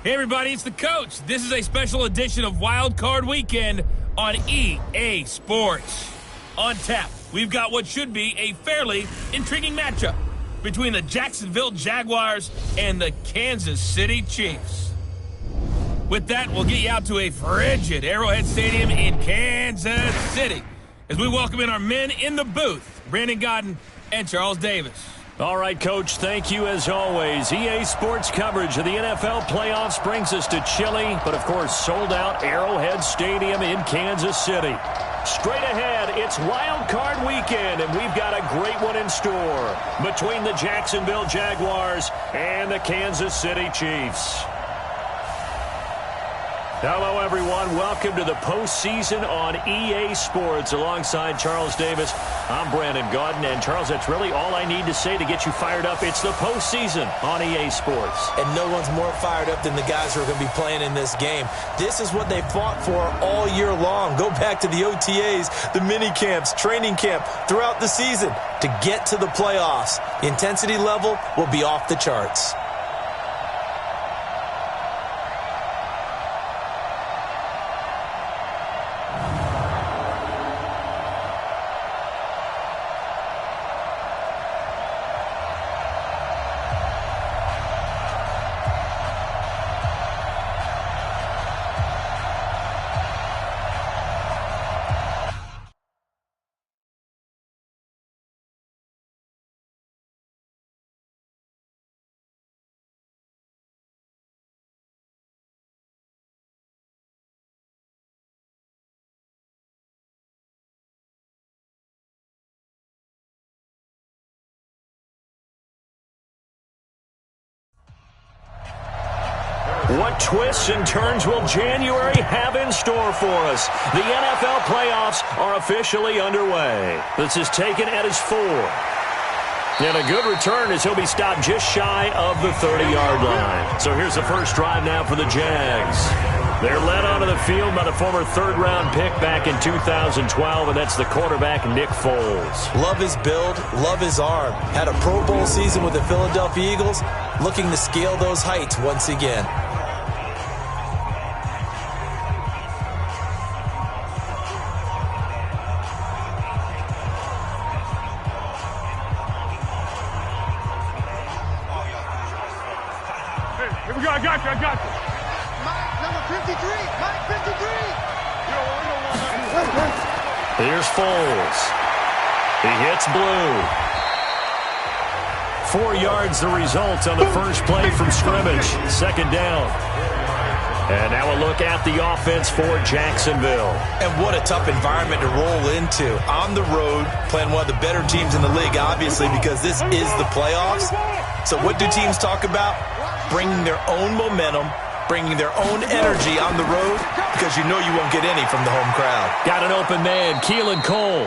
Hey everybody, it's the coach. This is a special edition of Wild Card Weekend on EA Sports. On tap, we've got what should be a fairly intriguing matchup between the Jacksonville Jaguars and the Kansas City Chiefs. With that, we'll get you out to a frigid Arrowhead Stadium in Kansas City as we welcome in our men in the booth, Brandon Godden and Charles Davis. All right, Coach, thank you as always. EA Sports coverage of the NFL playoffs brings us to chilly, but of course sold-out Arrowhead Stadium in Kansas City. Straight ahead, it's Wild Card Weekend, and we've got a great one in store between the Jacksonville Jaguars and the Kansas City Chiefs. Hello, everyone. Welcome to the postseason on EA Sports. Alongside Charles Davis, I'm Brandon Godden. And, Charles, that's really all I need to say to get you fired up. It's the postseason on EA Sports. And no one's more fired up than the guys who are going to be playing in this game. This is what they fought for all year long. Go back to the OTAs, the mini camps, training camp, throughout the season to get to the playoffs. The intensity level will be off the charts. What twists and turns will January have in store for us? The NFL playoffs are officially underway. This is taken at his 4. And a good return as he'll be stopped just shy of the 30-yard line. So here's the first drive now for the Jags. They're led onto the field by the former third-round pick back in 2012, and that's the quarterback, Nick Foles. Love his build, love his arm. Had a Pro Bowl season with the Philadelphia Eagles, looking to scale those heights once again. I got you. Mike, number 53. Mike, 53. Here's Foles. He hits blue. 4 yards the result on the first play from scrimmage. Second down. And now a look at the offense for Jacksonville. And what a tough environment to roll into. On the road, playing one of the better teams in the league, obviously, because this is the playoffs. So what do teams talk about? Bringing their own momentum, bringing their own energy on the road, because you know you won't get any from the home crowd. Got an open man, Keelan Cole.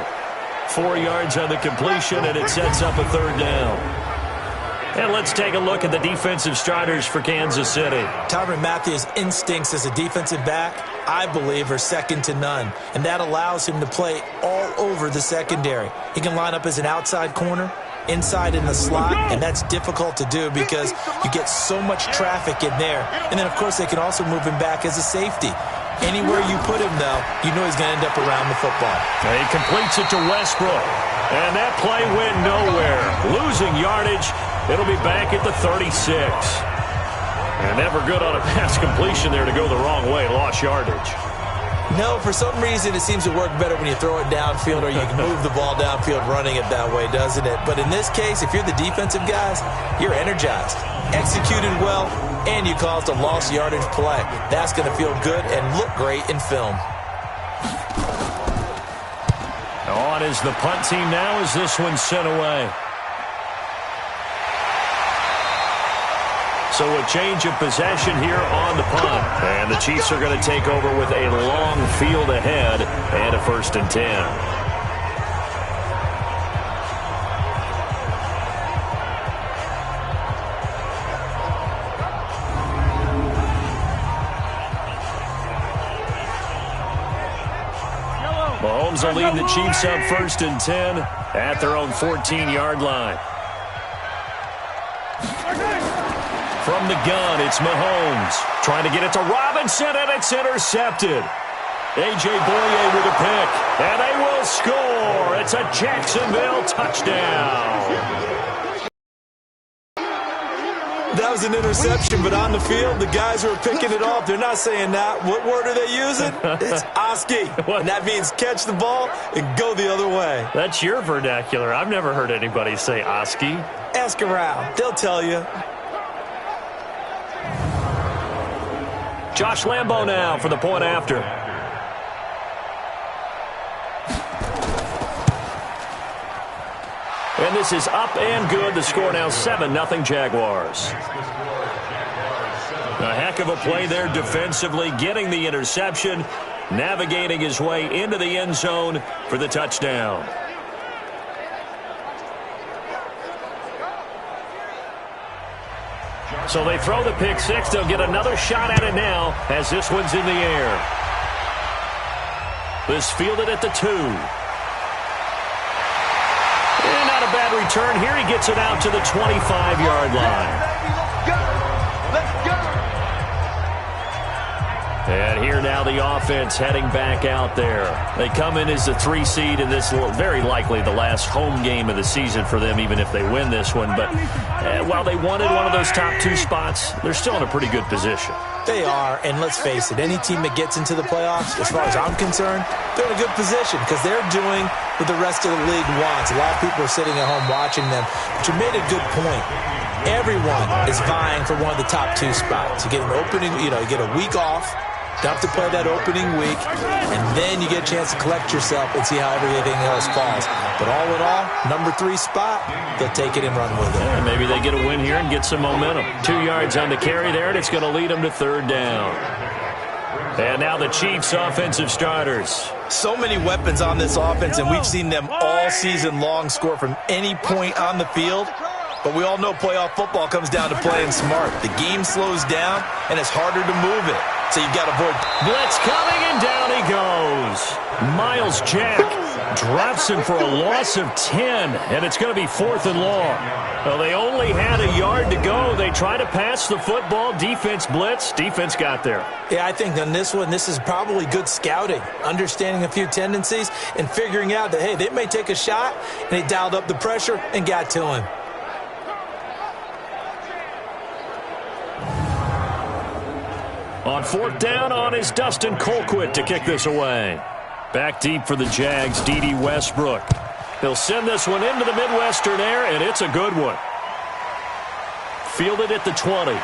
4 yards on the completion, and it sets up a third down. And let's take a look at the defensive starters for Kansas City. Tyrann Mathieu's instincts as a defensive back, I believe, are second to none. And that allows him to play all over the secondary. He can line up as an outside corner, inside in the slot, and that's difficult to do because you get so much traffic in there. And then, of course, they can also move him back as a safety. Anywhere you put him, though, you know he's going to end up around the football. He completes it to Westbrook. And that play went nowhere. Losing yardage. It'll be back at the 36. And never good on a pass completion there to go the wrong way. Lost yardage. No, for some reason it seems to work better when you throw it downfield or you can move the ball downfield running it that way, doesn't it? But in this case, if you're the defensive guys, you're energized, executed well, and you caused a lost yardage play. That's going to feel good and look great in film. On is the punt team now as this one's sent away. So a change of possession here on the punt. And the Chiefs are going to take over with a long field ahead and a 1st and 10. Mahomes will lead the Chiefs up 1st and 10 at their own 14-yard line. From the gun, it's Mahomes. Trying to get it to Robinson, and it's intercepted. A.J. Boye with a pick, and they will score. It's a Jacksonville touchdown. That was an interception, but on the field, the guys who are picking it off, they're not saying that. What word are they using? It's Oski. And that means catch the ball and go the other way. That's your vernacular. I've never heard anybody say Oski. Ask around. They'll tell you. Josh Lambo now for the point after. And this is up and good. The score now 7-0 Jaguars. A heck of a play there defensively, getting the interception, navigating his way into the end zone for the touchdown. So they throw the pick six. They'll get another shot at it now as this one's in the air. This fielded at the 2. And not a bad return here. He gets it out to the 25-yard line. And here now the offense heading back out there. They come in as the 3 seed in this, very likely the last home game of the season for them, even if they win this one. But while they wanted one of those top 2 spots, they're still in a pretty good position. They are, and let's face it, any team that gets into the playoffs, as far as I'm concerned, they're in a good position because they're doing what the rest of the league wants. A lot of people are sitting at home watching them, but you made a good point. Everyone is vying for one of the top 2 spots. You get an opening, you get a week off. Don't have to play that opening week, and then you get a chance to collect yourself and see how everything else falls. But all in all, number 3 spot, they'll take it and run with it. Yeah, maybe they get a win here and get some momentum. 2 yards on the carry there, and it's going to lead them to 3rd down. And now the Chiefs' offensive starters. So many weapons on this offense, and we've seen them all season long score from any point on the field. But we all know playoff football comes down to playing smart. The game slows down, and it's harder to move it. So you've got to avoid. Blitz coming, and down he goes. Miles Jack drops him for a loss of 10, and it's going to be 4th and long. Well, they only had a yard to go. They tried to pass the football. Defense blitz. Defense got there. Yeah, I think on this one, this is probably good scouting, understanding a few tendencies, and figuring out that, hey, they may take a shot, and they dialed up the pressure and got to him. On 4th down is Dustin Colquitt to kick this away. Back deep for the Jags, D.D. Westbrook. They'll send this one into the Midwestern air, and it's a good one. Fielded at the 20.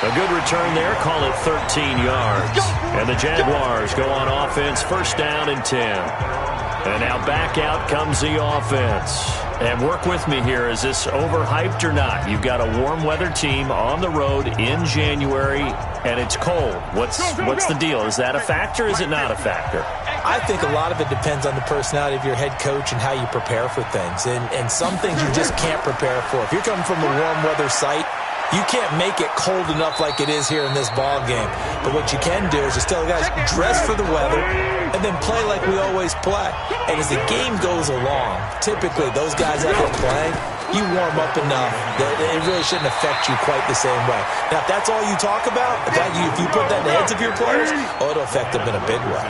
A good return there, call it 13 yards. And the Jaguars go on offense, 1st down and 10. And now back out comes the offense. And work with me here. Is this overhyped or not? You've got a warm weather team on the road in January, and it's cold. What's the deal? Is that a factor or is it not a factor? I think a lot of it depends on the personality of your head coach and how you prepare for things. And some things you just can't prepare for. If you're coming from a warm weather site, you can't make it cold enough like it is here in this ball game. But what you can do is just tell the guys, dress for the weather, and then play like we always play. And as the game goes along, typically those guys out there playing, you warm up enough that it really shouldn't affect you quite the same way. Now, if that's all you talk about, if you put that in the heads of your players, it'll affect them in a big way.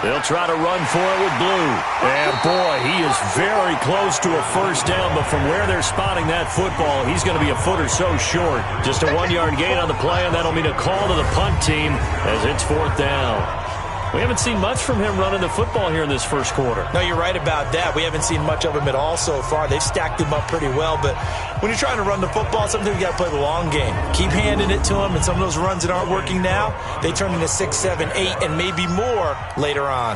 They'll try to run for it with Blue. And, boy, he is very close to a 1st down, but from where they're spotting that football, he's going to be a foot or so short. Just a 1-yard gain on the play, and that'll mean a call to the punt team as it's 4th down. We haven't seen much from him running the football here in this 1st quarter. No, you're right about that. We haven't seen much of him at all so far. They've stacked him up pretty well, but when you're trying to run the football, sometimes you got to play the long game. Keep handing it to him, and some of those runs that aren't working now, they turn into 6, 7, 8, and maybe more later on.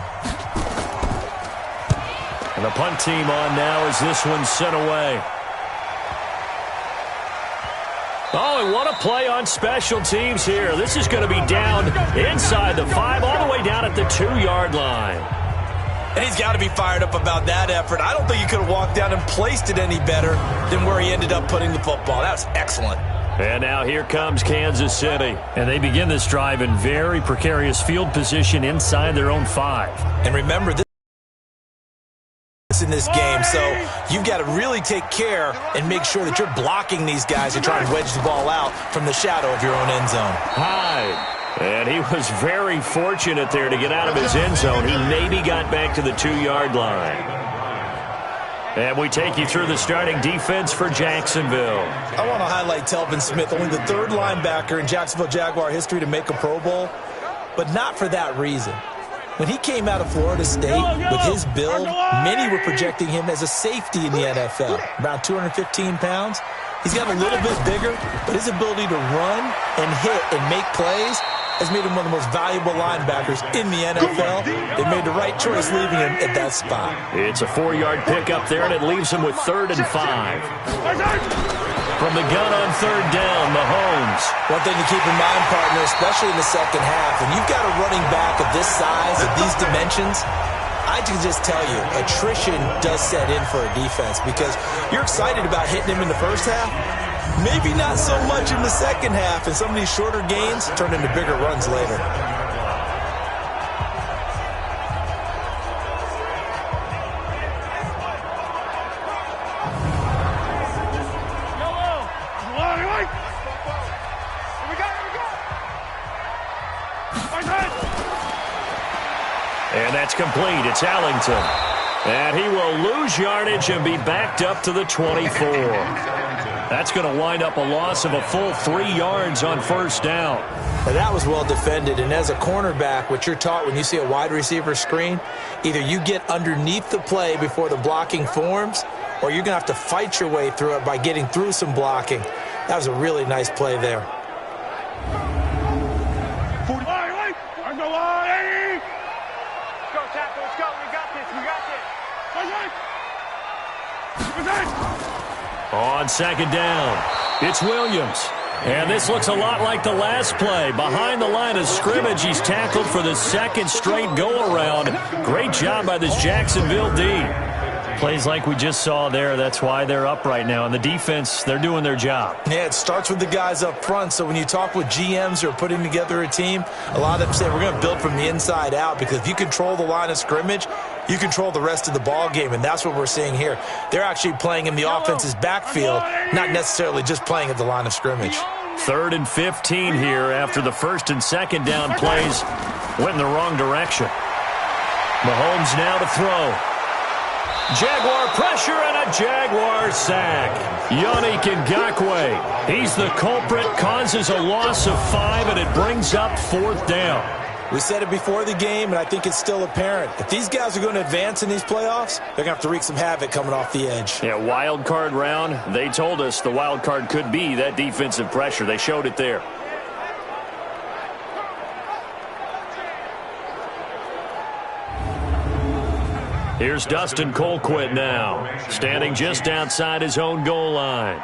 And the punt team on now as this one's sent away. Oh, and what a play on special teams here. This is going to be down inside the 5, all the way down at the 2-yard line. And he's got to be fired up about that effort. I don't think he could have walked down and placed it any better than where he ended up putting the football. That was excellent. And now here comes Kansas City. And they begin this drive in very precarious field position inside their own 5. And remember, this in this game, so you've got to really take care and make sure that you're blocking these guys to try and wedge the ball out from the shadow of your own end zone. Hyde. And he was very fortunate there to get out of his end zone. He maybe got back to the 2-yard line. And we take you through the starting defense for Jacksonville. I want to highlight Telvin Smith, only the third linebacker in Jacksonville Jaguar history to make a Pro Bowl, but not for that reason. When he came out of Florida State with his build, many were projecting him as a safety in the NFL, around 215 pounds. He's got a little bit bigger, but his ability to run and hit and make plays has made him one of the most valuable linebackers in the NFL. They made the right choice leaving him at that spot. It's a 4-yard pickup there, and it leaves him with 3rd and 5. From the gun on 3rd down, Mahomes. One thing to keep in mind, partner, especially in the second half, when you've got a running back of this size, of these dimensions, I can just tell you, attrition does set in for a defense because you're excited about hitting him in the first half. Maybe not so much in the second half, and some of these shorter gains turn into bigger runs later. And that's complete. It's Ellington. And he will lose yardage and be backed up to the 24. That's going to wind up a loss of a full 3 yards on 1st down. Now that was well defended, and as a cornerback, what you're taught when you see a wide receiver screen, either you get underneath the play before the blocking forms, or you're going to have to fight your way through it by getting through some blocking. That was a really nice play there. On 2nd down, it's Williams. And this looks a lot like the last play. Behind the line of scrimmage, he's tackled for the 2nd straight go-around. Great job by this Jacksonville D. Plays like we just saw there, that's why they're up right now. And the defense, they're doing their job. Yeah, it starts with the guys up front. So when you talk with GMs who are putting together a team, a lot of them say we're going to build from the inside out, because if you control the line of scrimmage, you control the rest of the ball game, and that's what we're seeing here. They're actually playing in the offense's backfield, not necessarily just playing at the line of scrimmage. 3rd and 15 here after the 1st and 2nd down plays went in the wrong direction. Mahomes now to throw. Jaguar pressure and a Jaguar sack. Yannick Ngakoue, he's the culprit, causes a loss of 5, and it brings up 4th down. We said it before the game, and I think it's still apparent. If these guys are going to advance in these playoffs, they're going to have to wreak some havoc coming off the edge. Yeah, wild card round. They told us the wild card could be that defensive pressure. They showed it there. Here's Dustin Colquitt now, standing just outside his own goal line.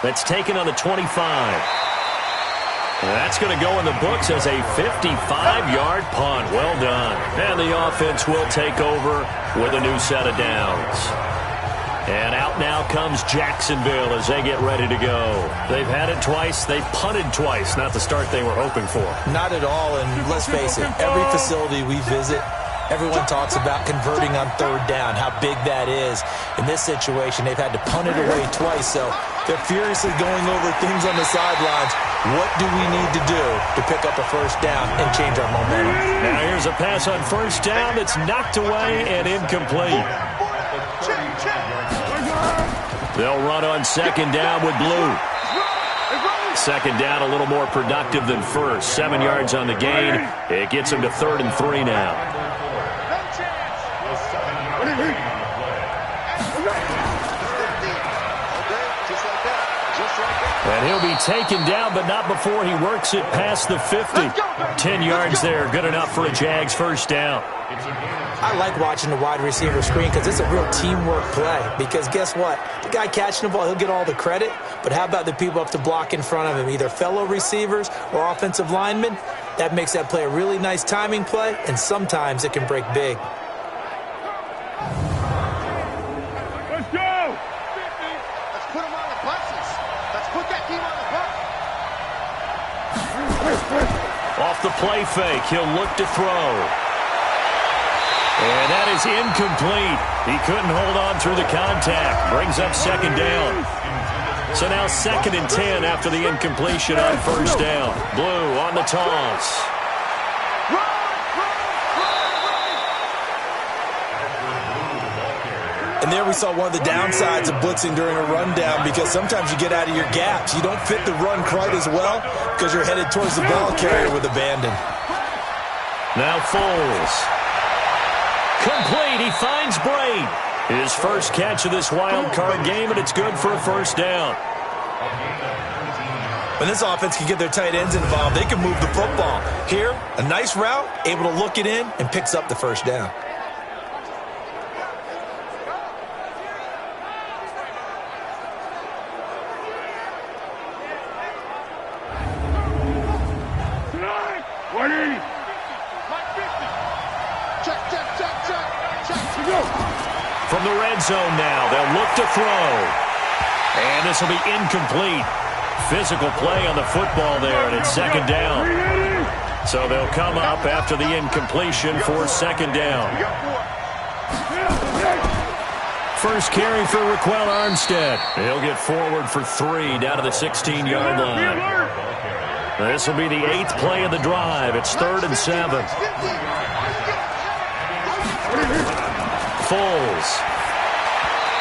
That's taken on the 25. That's going to go in the books as a 55-yard punt. Well done. And the offense will take over with a new set of downs. And out now comes Jacksonville as they get ready to go. They've had it twice. They've punted twice. Not the start they were hoping for. Not at all, and let's face it, every facility we visit, everyone talks about converting on 3rd down, how big that is. In this situation, they've had to punt it away twice, so they're furiously going over things on the sidelines. What do we need to do to pick up a 1st down and change our momentum? Now here's a pass on 1st down that's knocked away and incomplete. They'll run on 2nd down with Blue. 2nd down a little more productive than 1st. 7 yards on the gain. It gets him to 3rd and 3 now. And he'll be taken down, but not before he works it past the 50. 10 yards there, good enough for a Jags 1st down. I like watching the wide receiver screen because it's a real teamwork play. Because guess what? The guy catching the ball, he'll get all the credit. But how about the people up to block in front of him, either fellow receivers or offensive linemen? That makes that play a really nice timing play, and sometimes it can break big. Let's go! 50. Let's put him on the buses. Let's put that team on the bus. Off off the play fake. He'll look to throw. And that is incomplete. He couldn't hold on through the contact. Brings up second down. So now 2nd and 10 after the incompletion on first down. Blue on the toss. And there we saw one of the downsides of blitzing during a rundown, because sometimes you get out of your gaps. You don't fit the run quite as well because you're headed towards the ball carrier with abandon. Now Foles. Complete. He finds Braid. His first catch of this wild card game, and it's good for a first down. When this offense can get their tight ends involved, they can move the football. Here, a nice route, able to look it in, and picks up the first down. From the red zone now, they'll look to throw. And this will be incomplete. Physical play on the football there, and it's second down. So they'll come up after the incompletion for second down. First carry for Raquel Armstead. He'll get forward for 3 down to the 16-yard line. This will be the 8th play of the drive. It's 3rd and 7. Foles.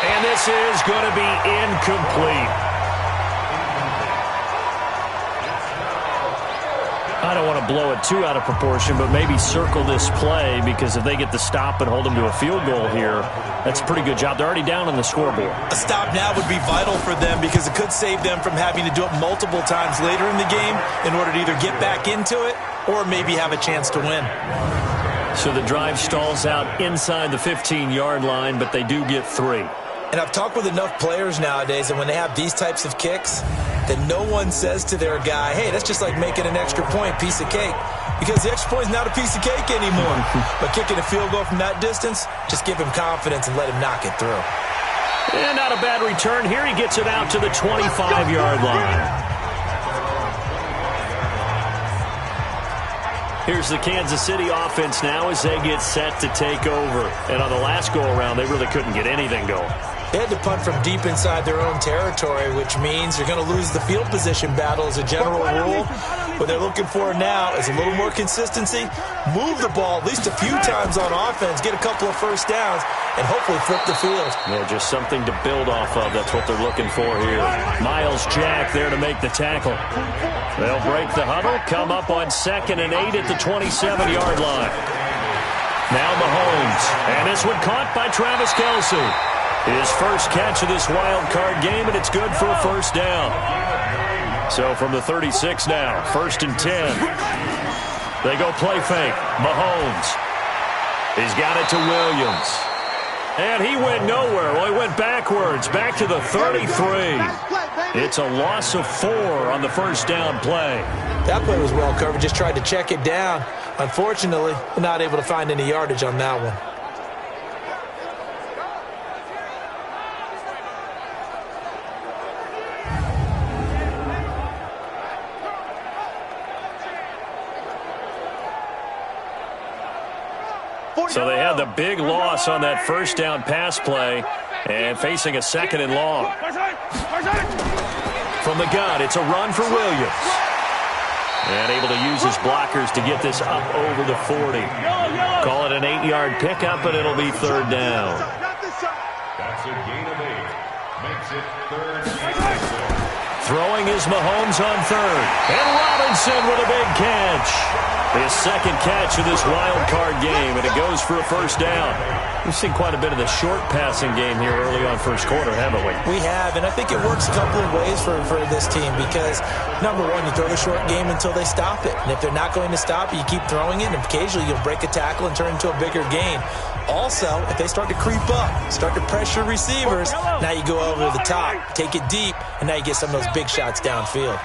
And this is going to be incomplete. I don't want to blow it too out of proportion, but maybe circle this play, because if they get the stop and hold them to a field goal here, that's a pretty good job. They're already down on the scoreboard. A stop now would be vital for them, because it could save them from having to do it multiple times later in the game in order to either get back into it or maybe have a chance to win. So the drive stalls out inside the 15-yard line, but they do get 3. And I've talked with enough players nowadays, and when they have these types of kicks, that no one says to their guy, hey, that's just like making an extra point, piece of cake. Because the extra point is not a piece of cake anymore. But kicking a field goal from that distance, just give him confidence and let him knock it through. And not a bad return here. He gets it out to the 25-yard line. Here's the Kansas City offense now as they get set to take over. And on the last go-around, they really couldn't get anything going. They had to punt from deep inside their own territory, which means you're going to lose the field position battle as a general rule. What they're looking for now is a little more consistency, move the ball at least a few times on offense, get a couple of first downs, and hopefully flip the field. Yeah, just something to build off of. That's what they're looking for here. Miles Jack there to make the tackle. They'll break the huddle, come up on 2nd and 8 at the 27-yard line. Now Mahomes, and this one caught by Travis Kelce. His first catch of this wild card game, and it's good for a first down. So from the 36 now, 1st and 10. They go play fake. Mahomes. He's got it to Williams. And he went nowhere. Well, he went backwards, back to the 33. It's a loss of 4 on the first down play. That play was well covered, just tried to check it down. Unfortunately, not able to find any yardage on that one. So they had the big loss on that first down pass play and facing a 2nd and long. From the gun, it's a run for Williams. And able to use his blockers to get this up over the 40. Call it an 8-yard pickup, and it'll be 3rd down. That's a gain of 8. Makes it 3rd and 6. Throwing is Mahomes on 3rd. And Robinson with a big catch. His 2nd catch of this wild card game, and it goes for a first down. We've seen quite a bit of the short passing game here early on first quarter, haven't we? We have, and I think it works a couple of ways for this team, because, number one, you throw the short game until they stop it. And if they're not going to stop it, you keep throwing it, and occasionally you'll break a tackle and turn into a bigger gain. Also, if they start to creep up, start to pressure receivers, now you go over the top, take it deep, and now you get some of those big shots downfield.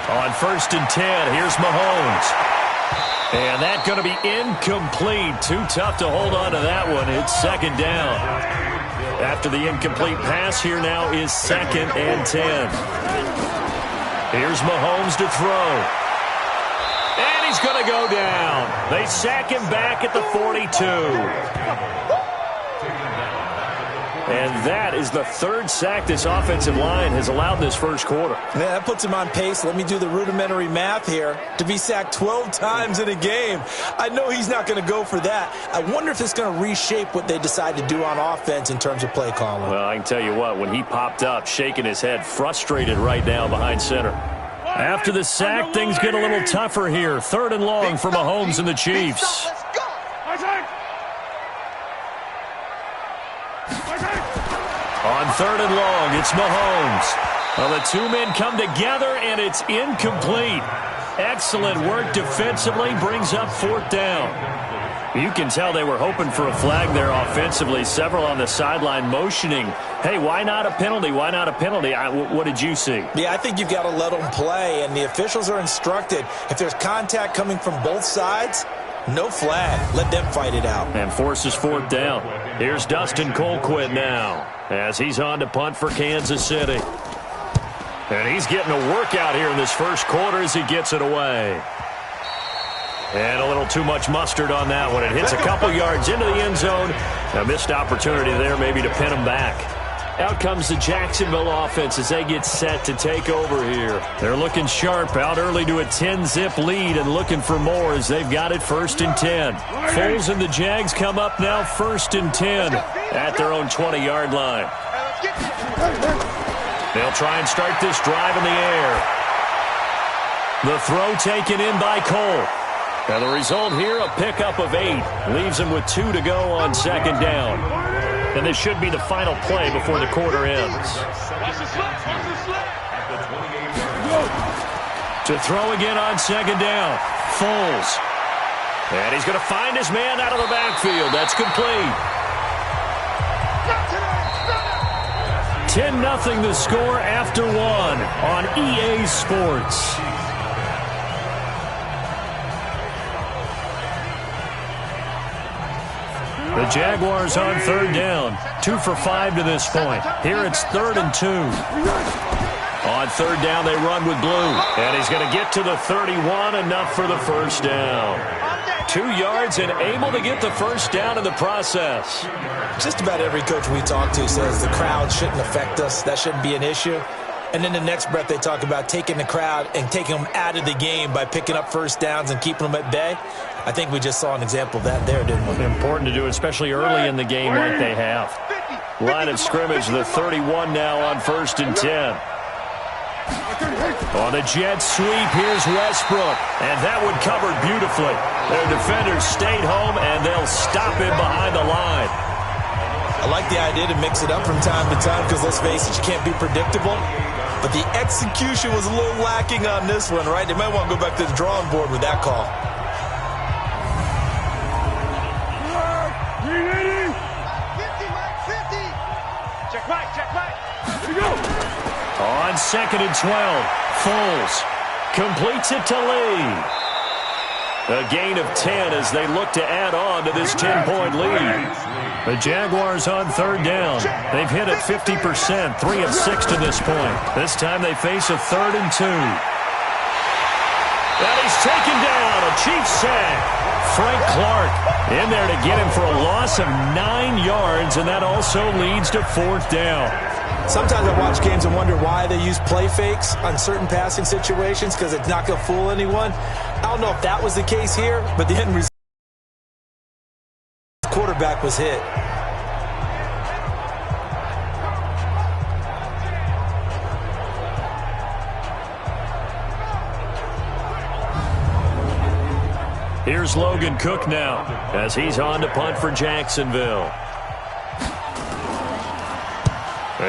On 1st and 10, here's Mahomes. And that's going to be incomplete. Too tough to hold on to that one. It's 2nd down. After the incomplete pass, here now is 2nd and 10. Here's Mahomes to throw. And he's going to go down. They sack him back at the 42. And that is the third sack this offensive line has allowed this first quarter. Yeah, that puts him on pace. Let me do the rudimentary math here. To be sacked 12 times in a game, I know he's not going to go for that. I wonder if it's going to reshape what they decide to do on offense in terms of play calling. Well, I can tell you what, when he popped up, shaking his head, frustrated right now behind center. After the sack, things get a little tougher here. 3rd and long for Mahomes and the Chiefs. On 3rd and long, it's Mahomes. Well, the two men come together, and it's incomplete. Excellent work defensively, brings up 4th down. You can tell they were hoping for a flag there offensively. Several on the sideline motioning, hey, why not a penalty? Why not a penalty? What did you see? Yeah, I think you've got to let them play, and the officials are instructed. If there's contact coming from both sides, no flag. Let them fight it out. And forces 4th down. Here's Dustin Colquitt now as he's on to punt for Kansas City. And he's getting a workout here in this first quarter as he gets it away. And a little too much mustard on that one. It hits a couple yards into the end zone. A missed opportunity there maybe to pin him back. Out comes the Jacksonville offense as they get set to take over here. They're looking sharp, out early to a 10-zip lead and looking for more as they've got it 1st and 10. Foles and the Jags come up now 1st and 10 at their own 20-yard line. They'll try and start this drive in the air. The throw taken in by Cole. And the result here, a pickup of 8. Leaves him with 2 to go on 2nd down. And this should be the final play before the quarter ends. To throw again on 2nd down. Foles. And he's going to find his man out of the backfield. That's complete. 10-0 the score after 1 on EA Sports. The Jaguars on 3rd down. 2 for 5 to this point. Here it's 3rd and 2. On 3rd down, they run with Blue. And he's going to get to the 31, enough for the 1st down. 2 yards and able to get the 1st down in the process. Just about every coach we talk to says the crowd shouldn't affect us. That shouldn't be an issue. And then the next breath they talk about taking the crowd and taking them out of the game by picking up 1st downs and keeping them at bay. I think we just saw an example of that there, didn't we? Important to do, especially early in the game like they have. Line of scrimmage, the 31 now on 1st and 10. On the jet sweep, here's Westbrook. And that one covered beautifully. Their defenders stayed home, and they'll stop him behind the line. I like the idea to mix it up from time to time because, let's face it, you can't be predictable. But the execution was a little lacking on this one, right? They might want to go back to the drawing board with that call. On 2nd and 12, Foles completes it to Lee. A gain of 10 as they look to add on to this 10-point lead. The Jaguars on 3rd down. They've hit it 50%, 3 of 6 to this point. This time they face a 3rd and 2. And he's taken down, a Chiefs sack. Frank Clark in there to get him for a loss of 9 yards, and that also leads to 4th down. Sometimes I watch games and wonder why they use play fakes on certain passing situations because it's not going to fool anyone. I don't know if that was the case here, but the end result, the quarterback was hit. Here's Logan Cook now as he's on to punt for Jacksonville.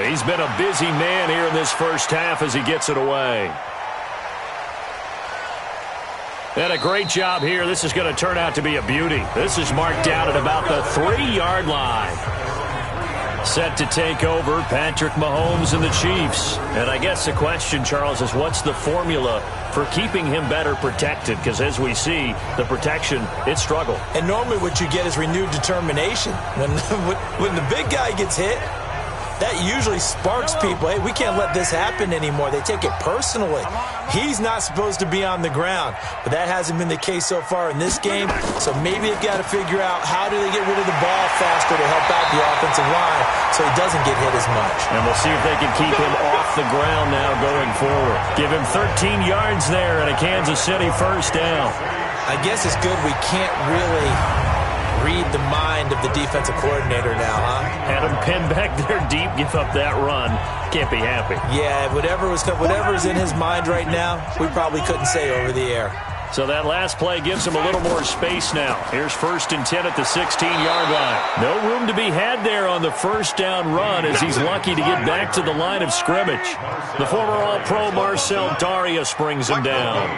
He's been a busy man here in this first half as he gets it away. And a great job here. This is going to turn out to be a beauty. This is marked down at about the 3-yard line. Set to take over, Patrick Mahomes and the Chiefs. And I guess the question, Charles, is what's the formula for keeping him better protected? Because as we see, the protection, it struggled. And normally what you get is renewed determination. When the big guy gets hit, That usually sparks people. Hey, we can't let this happen anymore. They take it personally. He's not supposed to be on the ground, but that hasn't been the case so far in this game. So maybe they've got to figure out how do they get rid of the ball faster to help out the offensive line so he doesn't get hit as much. And we'll see if they can keep him off the ground now going forward. Give him 13 yards there and a Kansas City first down. I guess it's good we can't really read the mind of the defensive coordinator now, huh? Had him pinned back there deep, give up that run. Can't be happy. Yeah, whatever's in his mind right now, we probably couldn't say over the air. So that last play gives him a little more space now. Here's 1st and 10 at the 16-yard line. No room to be had there on the first down run as he's lucky to get back to the line of scrimmage. The former All-Pro Marcel Darius brings him down.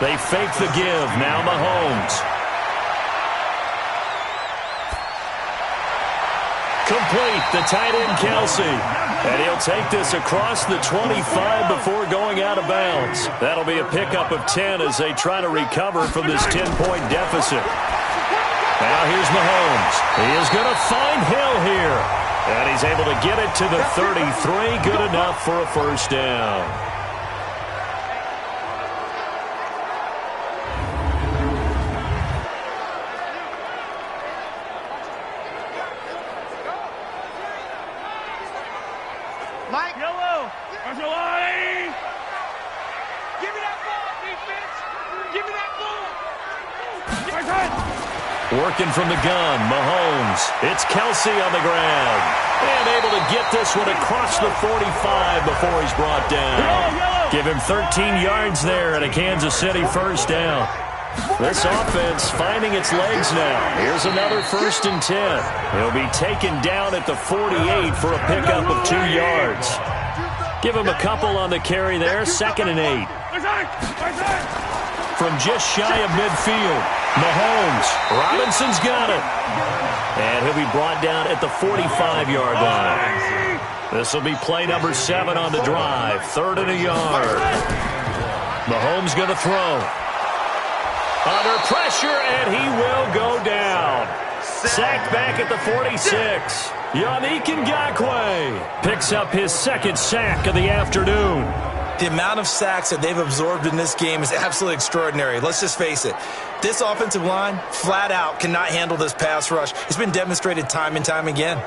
They fake the give. Now Mahomes. Complete. The tight end, Kelsey. And he'll take this across the 25 before going out of bounds. That'll be a pickup of 10 as they try to recover from this 10-point deficit. Now here's Mahomes. He is going to find Hill here. And he's able to get it to the 33. Good enough for a first down. Working from the gun, Mahomes. It's Kelsey on the ground. And able to get this one across the 45 before he's brought down. Give him 13 yards there and a Kansas City first down. This offense finding its legs now. Here's another 1st and 10. He'll be taken down at the 48 for a pickup of 2 yards. Give him a couple on the carry there. 2nd and 8. From just shy of midfield, Mahomes. Robinson's got it. And he'll be brought down at the 45-yard line. This will be play number 7 on the drive. 3rd and a yard. Mahomes going to throw. Under pressure, and he will go down. Sacked back at the 46. Yannick Ngakoue picks up his 2nd sack of the afternoon. The amount of sacks that they've absorbed in this game is absolutely extraordinary. Let's just face it. This offensive line, flat out, cannot handle this pass rush. It's been demonstrated time and time again.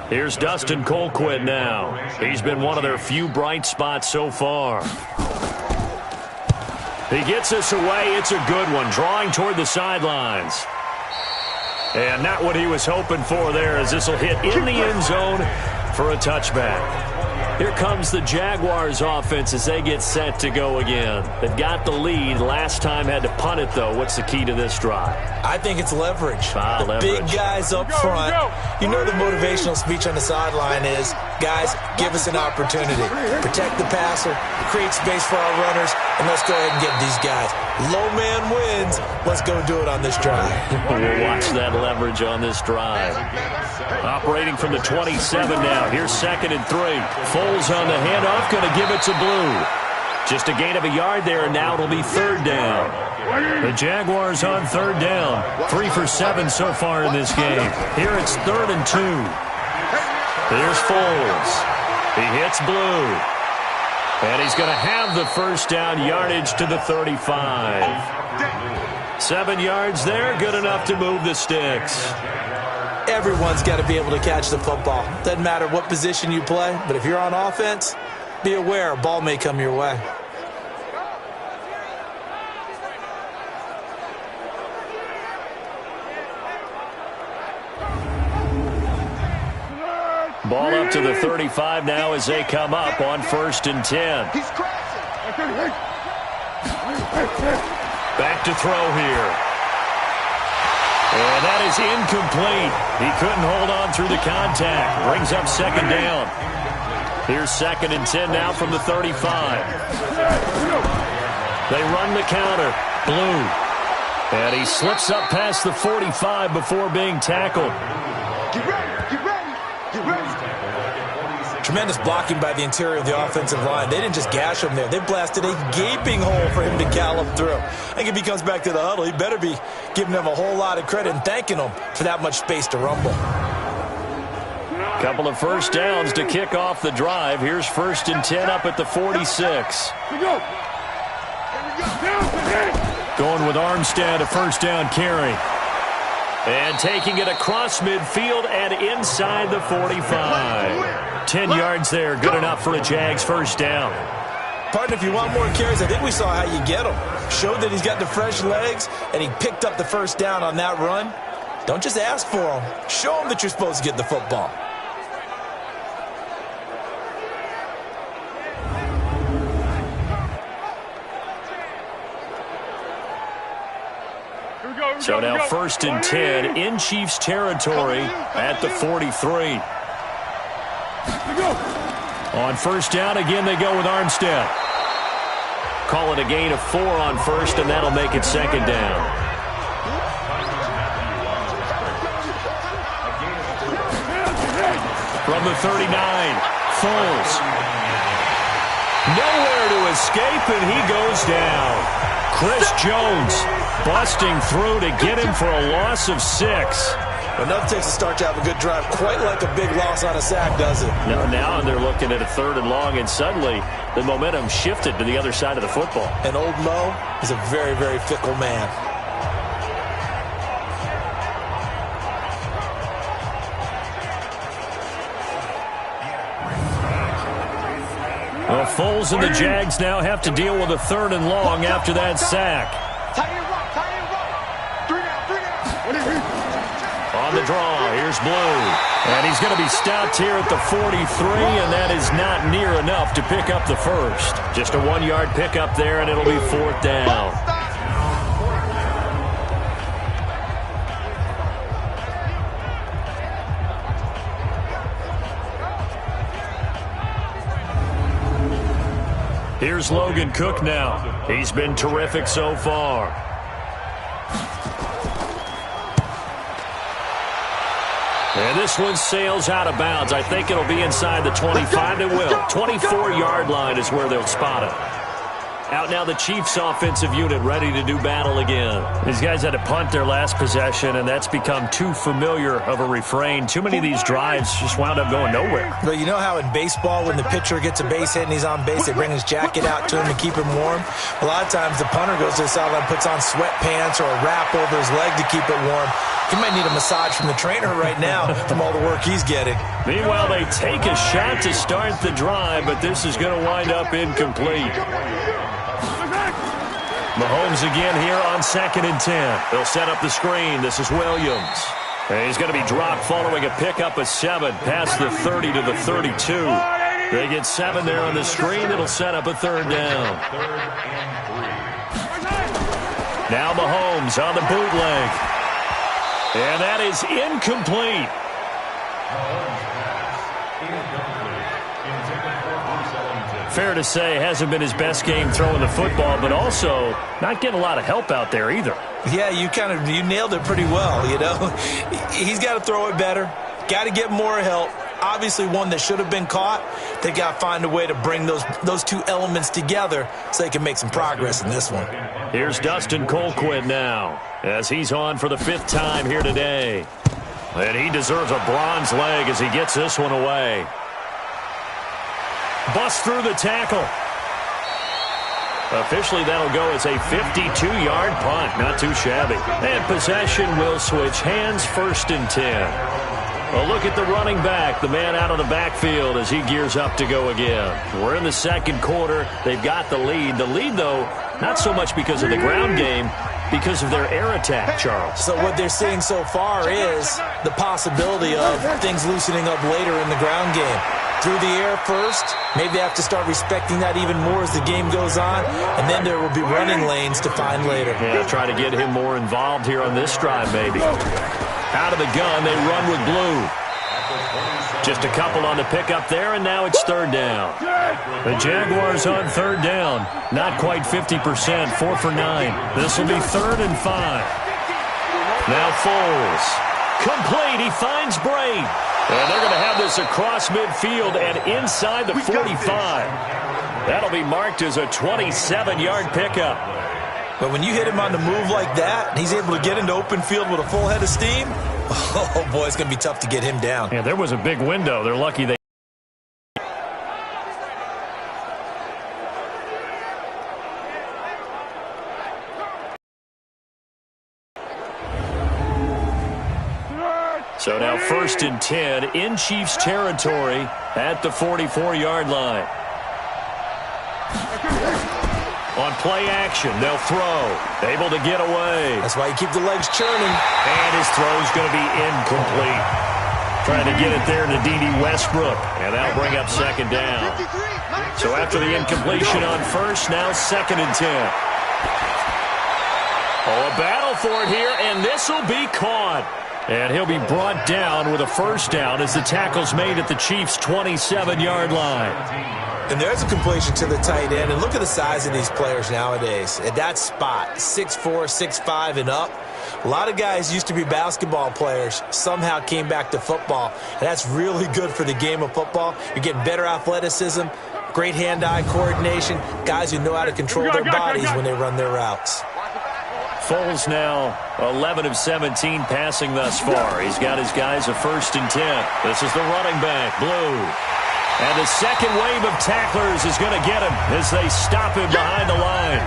Here's Dustin Colquitt now. He's been one of their few bright spots so far. He gets this away. It's a good one. Drawing toward the sidelines. And not what he was hoping for there as this will hit in the end zone for a touchback. Here comes the Jaguars offense as they get set to go again. They've got the lead. Last time had to punt it, though. What's the key to this drive? I think it's leverage. The leverage. Big guys up front. You know the motivational speech on the sideline is, guys, give us an opportunity. Protect the passer, create space for our runners, and let's go ahead and get these guys. Low man wins. Let's go do it on this drive. We'll watch that leverage on this drive. Operating from the 27 now. Here's 2nd and 3. Foles on the handoff, going to give it to Blue. Just a gain of a yard there, and now it'll be 3rd down. The Jaguars on 3rd down. 3 for 7 so far in this game. Here it's 3rd and 2. Here's Foles. He hits Blue. And he's going to have the first down, yardage to the 35. 7 yards there, good enough to move the sticks. Everyone's got to be able to catch the football. Doesn't matter what position you play, but if you're on offense, be aware a ball may come your way. Ball up to the 35 now as they come up on 1st and 10. Back to throw here. And that is incomplete. He couldn't hold on through the contact. Brings up 2nd down. Here's 2nd and 10 now from the 35. They run the counter. Blue. And he slips up past the 45 before being tackled. Get ready, get ready, get ready. Tremendous blocking by the interior of the offensive line. They didn't just gash him there. They blasted a gaping hole for him to gallop through. I think if he comes back to the huddle, he better be giving them a whole lot of credit and thanking them for that much space to rumble. Couple of first downs to kick off the drive. Here's 1st and 10 up at the 46. Going with Armstead, a first down carry. And taking it across midfield and inside the 45. 10 yards there, good enough for a Jags first down. Partner, if you want more carries, I think we saw how you get him. Showed that he's got the fresh legs, and he picked up the first down on that run. Don't just ask for him. Show him that you're supposed to get the football. So now 1st and 10 in Chiefs territory at the 43. On first down, again they go with Armstead. Call it a gain of 4 on 1st, and that'll make it 2nd down. From the 39, Foles. Nowhere to escape, and he goes down. Chris Jones busting through to get him for a loss of 6. Well, nothing takes a start to have a good drive quite like a big loss on a sack, does it? Now they're looking at a 3rd and long, and suddenly the momentum shifted to the other side of the football. And old Mo is a very, very fickle man. Well, Foles and the Jags now have to deal with a 3rd and long after that sack. On the draw, here's Blue. And he's going to be stopped here at the 43, and that is not near enough to pick up the first. Just a 1-yard pickup there, and it'll be 4th down. Here's Logan Cook now. He's been terrific so far. And this one sails out of bounds. I think it'll be inside the 25. It will. 24-yard line is where they'll spot it. Out now the Chiefs offensive unit ready to do battle again. These guys had to punt their last possession, and that's become too familiar of a refrain. Too many of these drives just wound up going nowhere. But you know how in baseball when the pitcher gets a base hit and he's on base, they bring his jacket out to him to keep him warm? A lot of times the punter goes to the sideline, puts on sweatpants or a wrap over his leg to keep it warm. He might need a massage from the trainer right now from all the work he's getting. Meanwhile, they take a shot to start the drive, but this is going to wind up incomplete. Mahomes again here on 2nd and 10. They'll set up the screen. This is Williams. And he's going to be dropped following a pickup of 7 past the 30 to the 32. They get 7 there on the screen. It'll set up a 3rd down. Now Mahomes on the bootleg. And that is incomplete. Fair to say, hasn't been his best game throwing the football, but also not getting a lot of help out there either. Yeah, you nailed it pretty well, you know. He's got to throw it better, got to get more help. Obviously one that should have been caught. They got to find a way to bring those two elements together so they can make some progress in this one. Here's Dustin Colquitt now as he's on for the 5th time here today. And he deserves a bronze leg as he gets this one away. Bust through the tackle. Officially, that'll go as a 52-yard punt. Not too shabby. And possession will switch hands, 1st and 10. A look at the running back, the man out of the backfield as he gears up to go again. We're in the 2nd quarter. They've got the lead. The lead, though, not so much because of the ground game, because of their air attack, Charles. So what they're seeing so far is the possibility of things loosening up later in the ground game. Through the air first, maybe they have to start respecting that even more as the game goes on, and then there will be running lanes to find later. Yeah, try to get him more involved here on this drive, maybe. Out of the gun, they run with Blue. Just a couple on the pickup there, and now it's 3rd down. The Jaguars on 3rd down. Not quite 50%, 4 for 9. This will be 3rd and 5. Now Foles. Complete. He finds Bray. And they're going to have this across midfield and inside the 45. That'll be marked as a 27-yard pickup. But when you hit him on the move like that, and he's able to get into open field with a full head of steam, oh, boy, it's going to be tough to get him down. Yeah, there was a big window. They're lucky they... So now 1st and 10 in Chiefs territory at the 44-yard line. On play action, they'll throw. Able to get away. That's why you keep the legs churning. And his throw's going to be incomplete. Trying to get it there to D.D. Westbrook. And that'll bring up 2nd down. So after the incompletion on 1st, now 2nd and 10. Oh, a battle for it here, and this will be caught. And he'll be brought down with a 1st down as the tackle's made at the Chiefs' 27-yard line. And there's a completion to the tight end. And look at the size of these players nowadays. At that spot, 6'4", 6'5", and up. A lot of guys used to be basketball players, somehow came back to football. And that's really good for the game of football. You're getting better athleticism, great hand-eye coordination, guys who know how to control their bodies when they run their routes. Foles now 11 of 17 passing thus far. He's got his guys a 1st and 10. This is the running back, Blue. And the second wave of tacklers is going to get him as they stop him behind the line.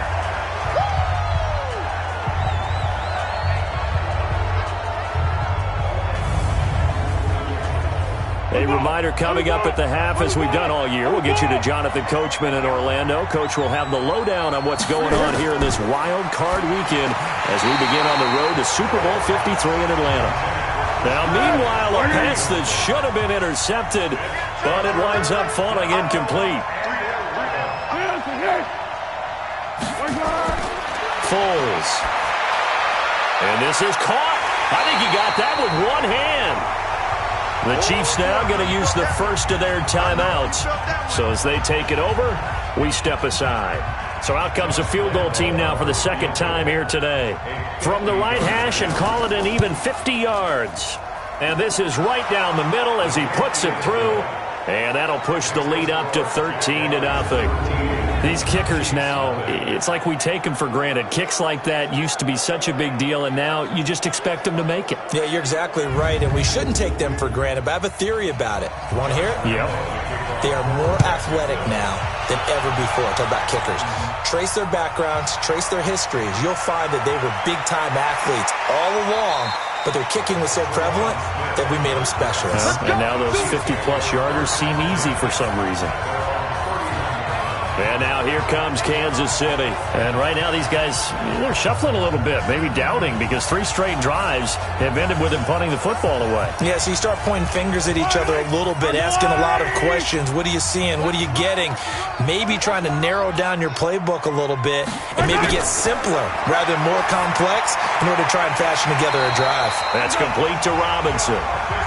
A reminder coming up at the half, as we've done all year. We'll get you to Jonathan Coachman in Orlando. Coach will have the lowdown on what's going on here in this wild card weekend as we begin on the road to Super Bowl 53 in Atlanta. Now, meanwhile, a pass that should have been intercepted, but it winds up falling incomplete. Foles. And this is caught. I think he got that with one hand. The Chiefs now going to use the first of their timeouts. So as they take it over, we step aside. So out comes a field goal team now for the 2nd time here today. From the right hash and call it an even 50 yards. And this is right down the middle as he puts it through. And that'll push the lead up to 13-0. These kickers now, it's like we take them for granted. Kicks like that used to be such a big deal, and now you just expect them to make it. Yeah, you're exactly right, and we shouldn't take them for granted, but I have a theory about it. You want to hear it? Yep. They are more athletic now than ever before. Talk about kickers. Trace their backgrounds, trace their histories. You'll find that they were big-time athletes all along, but their kicking was so prevalent that we made them specialists. And now those 50-plus yarders seem easy for some reason. And now here comes Kansas City. And right now these guys, they're shuffling a little bit, maybe doubting, because 3 straight drives have ended with them punting the football away. Yeah, so you start pointing fingers at each other a little bit, asking a lot of questions. What are you seeing? What are you getting? Maybe trying to narrow down your playbook a little bit and maybe get simpler rather than more complex in order to try and fashion together a drive. That's complete to Robinson.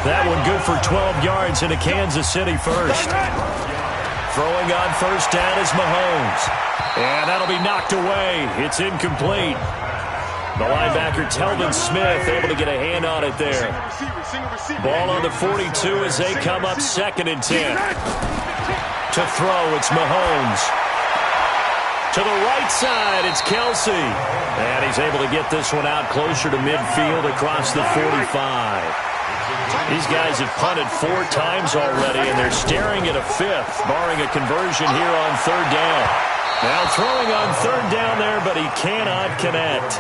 That one good for 12 yards into Kansas City first. Throwing on 1st down is Mahomes. And that'll be knocked away. It's incomplete. The linebacker, Telvin Smith, able to get a hand on it there. Ball on the 42 as they come up 2nd and 10. To throw, it's Mahomes. To the right side, it's Kelsey. And he's able to get this one out closer to midfield across the 45. These guys have punted 4 times already, and they're staring at a 5th, barring a conversion here on 3rd down. Now throwing on 3rd down there, but he cannot connect.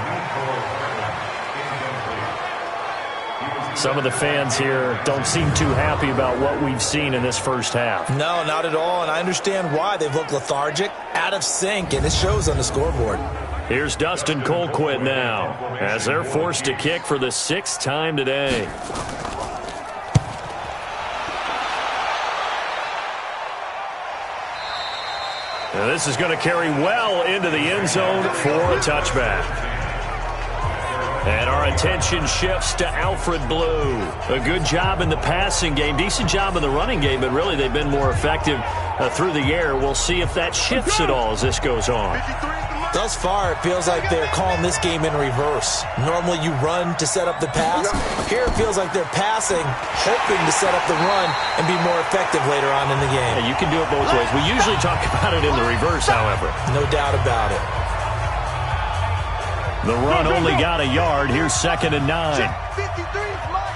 Some of the fans here don't seem too happy about what we've seen in this first half. No, not at all, and I understand why. They've looked lethargic, out of sync, and it shows on the scoreboard. Here's Dustin Colquitt now, as they're forced to kick for the 6th time today. Now this is going to carry well into the end zone for a touchback. And our attention shifts to Alfred Blue. A good job in the passing game, decent job in the running game, but really they've been more effective through the air. We'll see if that shifts at all as this goes on. Thus far, it feels like they're calling this game in reverse. Normally you run to set up the pass. Here it feels like they're passing, hoping to set up the run and be more effective later on in the game. Yeah, you can do it both ways. We usually talk about it in the reverse, however. No doubt about it. The run only got a yard. Here's 2nd and 9. 53 is mine.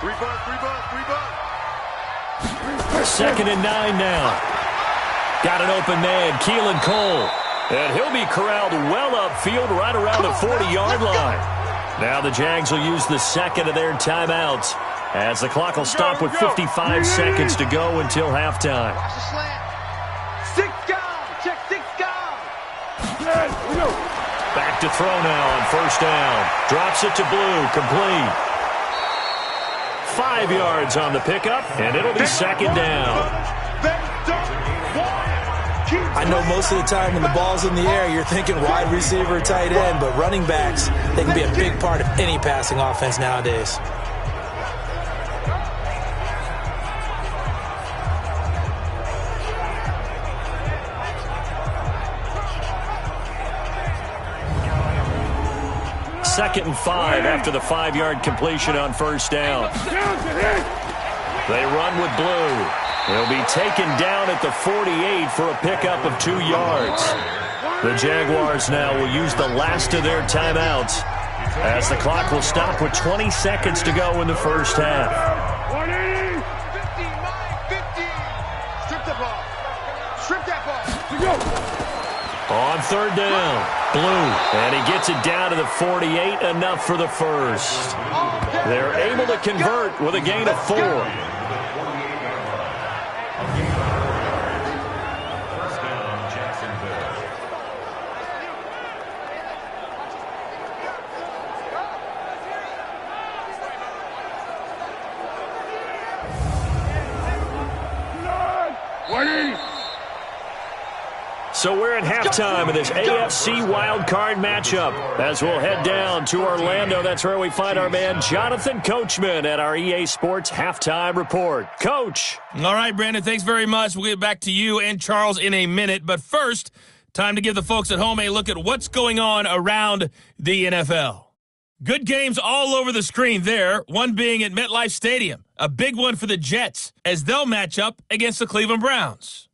3 bucks, 3 bucks, 3 bucks. 2nd and 9 now. Got an open man, Keelan Cole. And he'll be corralled well upfield right around the 40-yard line. Now the Jags will use the second of their timeouts as the clock will stop with 55 seconds to go until halftime. Watch the slant. 6 guys. Check 6 guys. Back to throw now on 1st down. Drops it to Blue, complete. 5 yards on the pickup, and it'll be 2nd down. I know most of the time when the ball's in the air, you're thinking wide receiver, tight end, but running backs, they can be a big part of any passing offense nowadays. Second and 5 after the 5-yard completion on 1st down. They run with Blue. They'll be taken down at the 48 for a pickup of 2 yards. The Jaguars now will use the last of their timeouts as the clock will stop with 20 seconds to go in the first half. 15, 15. Strip the ball. Strip that ball. On 3rd down, Blue, and he gets it down to the 48, enough for the first. They're able to convert with a gain of 4. So we're at halftime of this AFC wildcard matchup as we'll head down to Orlando. That's where we find our man Jonathan Coachman at our EA Sports Halftime Report. Coach. All right, Brandon, thanks very much. We'll get back to you and Charles in a minute. But first, time to give the folks at home a look at what's going on around the NFL. Good games all over the screen there, one being at MetLife Stadium. A big one for the Jets as they'll match up against the Cleveland Browns.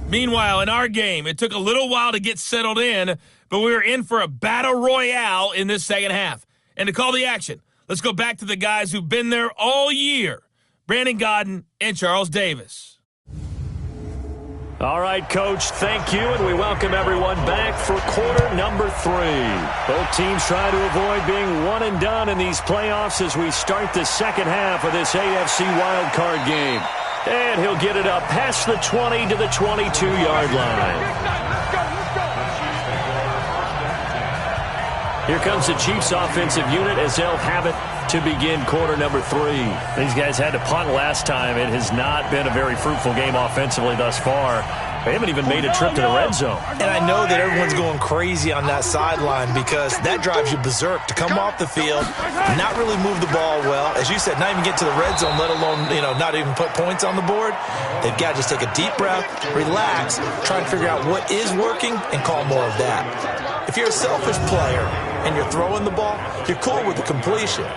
Meanwhile, in our game, it took a little while to get settled in, but we were in for a battle royale in this second half. And to call the action, let's go back to the guys who've been there all year, Brandon Godden and Charles Davis. All right, Coach, thank you, and we welcome everyone back for quarter number 3. Both teams try to avoid being one and done in these playoffs as we start the second half of this AFC wildcard game. And he'll get it up past the 20 to the 22-yard line. Here comes the Chiefs offensive unit as they'll have it to begin quarter number 3. These guys had to punt last time. It has not been a very fruitful game offensively thus far. They haven't even made a trip to the red zone. And I know that everyone's going crazy on that sideline because that drives you berserk to come off the field, not really move the ball well. As you said, not even get to the red zone, let alone, not even put points on the board. They've got to just take a deep breath, relax, try and figure out what is working and call more of that. If you're a selfish player and you're throwing the ball, you're cool with the completion.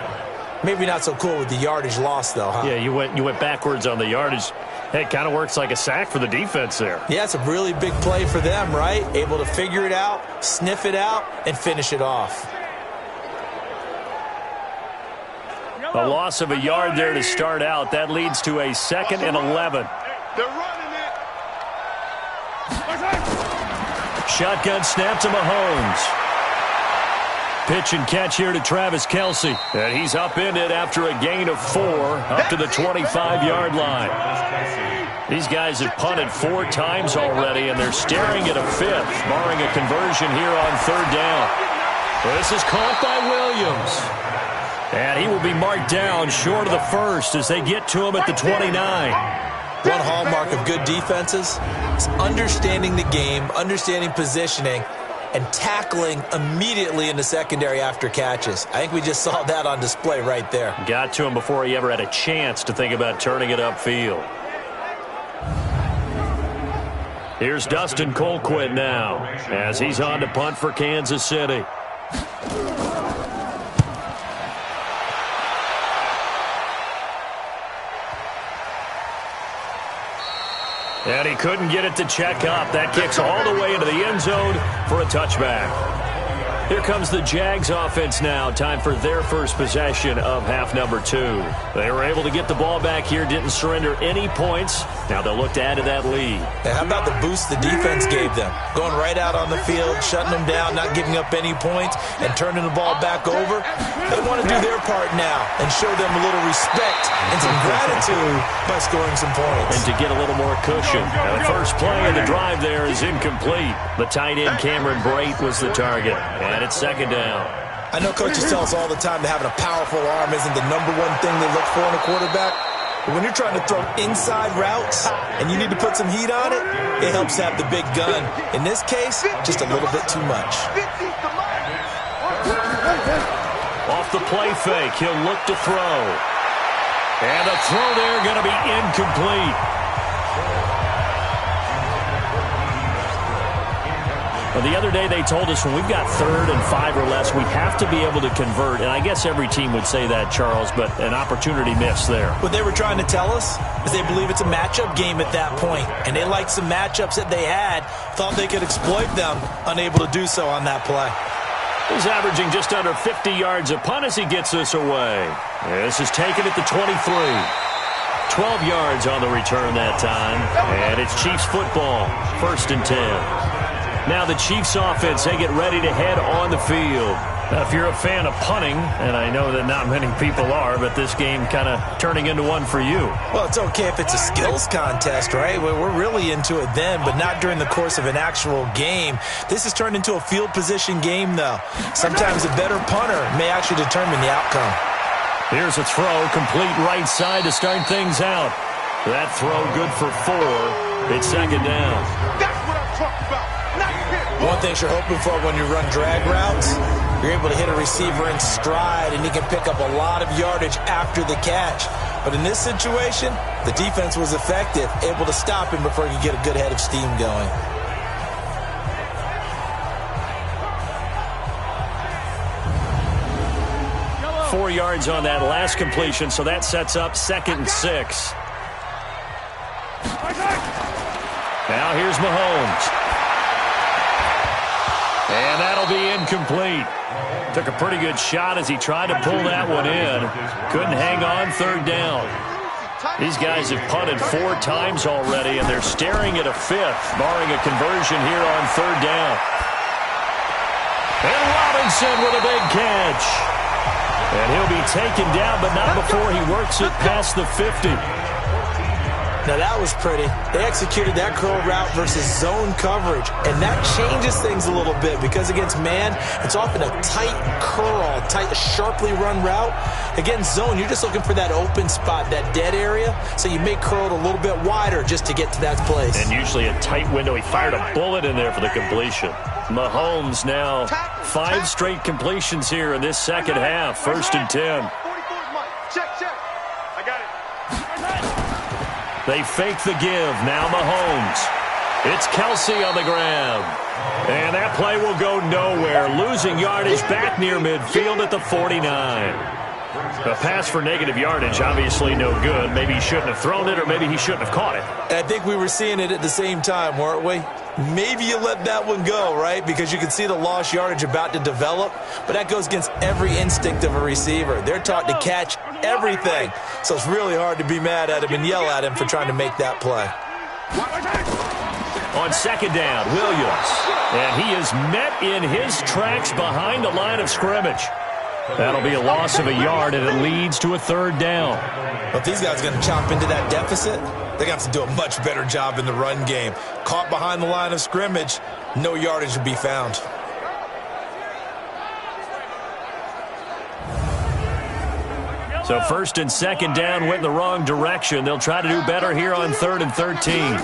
Maybe not so cool with the yardage loss, though, huh? Yeah, you went backwards on the yardage. Hey, it kind of works like a sack for the defense there. Yeah, it's a really big play for them, right? Able to figure it out, sniff it out, and finish it off. A loss of a yard there to start out. That leads to a 2nd and 11. They're running it. Shotgun snap to Mahomes. Pitch and catch here to Travis Kelce. And he's upended after a gain of 4 up to the 25-yard line. These guys have punted 4 times already, and they're staring at a 5th, barring a conversion here on 3rd down. This is caught by Williams. And he will be marked down short of the 1st as they get to him at the 29. One hallmark of good defenses is understanding the game, understanding positioning, and tackling immediately in the secondary after catches. I think we just saw that on display right there. Got to him before he ever had a chance to think about turning it upfield. Here's Dustin Colquitt now as he's on to punt for Kansas City. And he couldn't get it to check up. That kicks all the way into the end zone for a touchback. Here comes the Jags offense now. Time for their first possession of half number 2. They were able to get the ball back here, didn't surrender any points. Now they'll look to add to that lead. And how about the boost the defense gave them? Going right out on the field, shutting them down, not giving up any points, and turning the ball back over. They want to do their part now and show them a little respect and some gratitude by scoring some points. And to get a little more cushion. Now the first play of the drive there is incomplete. The tight end Cameron Brate was the target. And it's second down. I know coaches tell us all the time that having a powerful arm isn't the #1 thing they look for in a quarterback. But when you're trying to throw inside routes and you need to put some heat on it, it helps to have the big gun. In this case, just a little bit too much. Off the play fake, he'll look to throw. And the throw there going to be incomplete. Well, the other day they told us when we've got 3rd and 5 or less, we have to be able to convert. And I guess every team would say that, Charles, but an opportunity missed there. What they were trying to tell us is they believe it's a matchup game at that point. And they liked some matchups that they had, thought they could exploit them, unable to do so on that play. He's averaging just under 50 yards a punt as he gets this away. This is taken at the 23. 12 yards on the return that time. And it's Chiefs football, 1st and 10. Now the Chiefs offense, they get ready to head on the field. Now, if you're a fan of punting, and I know that not many people are, but this game kind of turning into one for you. Well, it's okay if it's a skills contest, right? We're really into it then, but not during the course of an actual game. This has turned into a field position game, though. Sometimes a better punter may actually determine the outcome. Here's a throw, complete right side to start things out. That throw good for 4. It's second down. That's what I'm talking about. One thing you're hoping for when you run drag routes, you're able to hit a receiver in stride and he can pick up a lot of yardage after the catch. But in this situation, the defense was effective, able to stop him before he could get a good head of steam going. Four yards on that last completion, so that sets up 2nd and 6. Now here's Mahomes. And that'll be incomplete. Took a pretty good shot as he tried to pull that one in. Couldn't hang on, 3rd down. These guys have punted 4 times already, and they're staring at a 5th, barring a conversion here on 3rd down. And Robinson with a big catch. And he'll be taken down, but not before he works it past the 50. Now that was pretty. They executed that curl route versus zone coverage, and that changes things a little bit because against man, it's often a tight curl, tight, sharply run route. Against zone, you're just looking for that open spot, that dead area, so you may curl it a little bit wider just to get to that place. And usually a tight window. He fired a bullet in there for the completion. Mahomes now 5 straight completions here in this second half, 1st and 10. Check. I got it. They fake the give. Now Mahomes. It's Kelsey on the grab. And that play will go nowhere. Losing yardage back near midfield at the 49. A pass for negative yardage, obviously no good. Maybe he shouldn't have thrown it, or maybe he shouldn't have caught it. I think we were seeing it at the same time, weren't we? Maybe you let that one go, right? Because you can see the lost yardage about to develop. But that goes against every instinct of a receiver. They're taught to catch everything. So it's really hard to be mad at him and yell at him for trying to make that play. On 2nd down, Williams. And he is met in his tracks behind the line of scrimmage. That'll be a loss of a yard, and it leads to a 3rd down. But if these guys are going to chop into that deficit, they're going to have to do a much better job in the run game. Caught behind the line of scrimmage, no yardage will be found. So 1st and 2nd down went in the wrong direction. They'll try to do better here on 3rd and 13.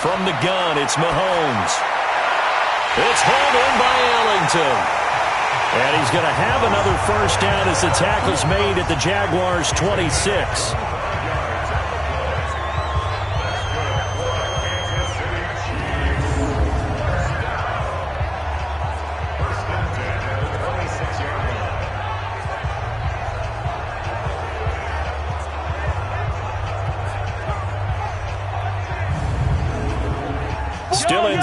From the gun, it's Mahomes. It's hauled in by Ellington. And he's going to have another 1st down as the tackle's made at the Jaguars' 26.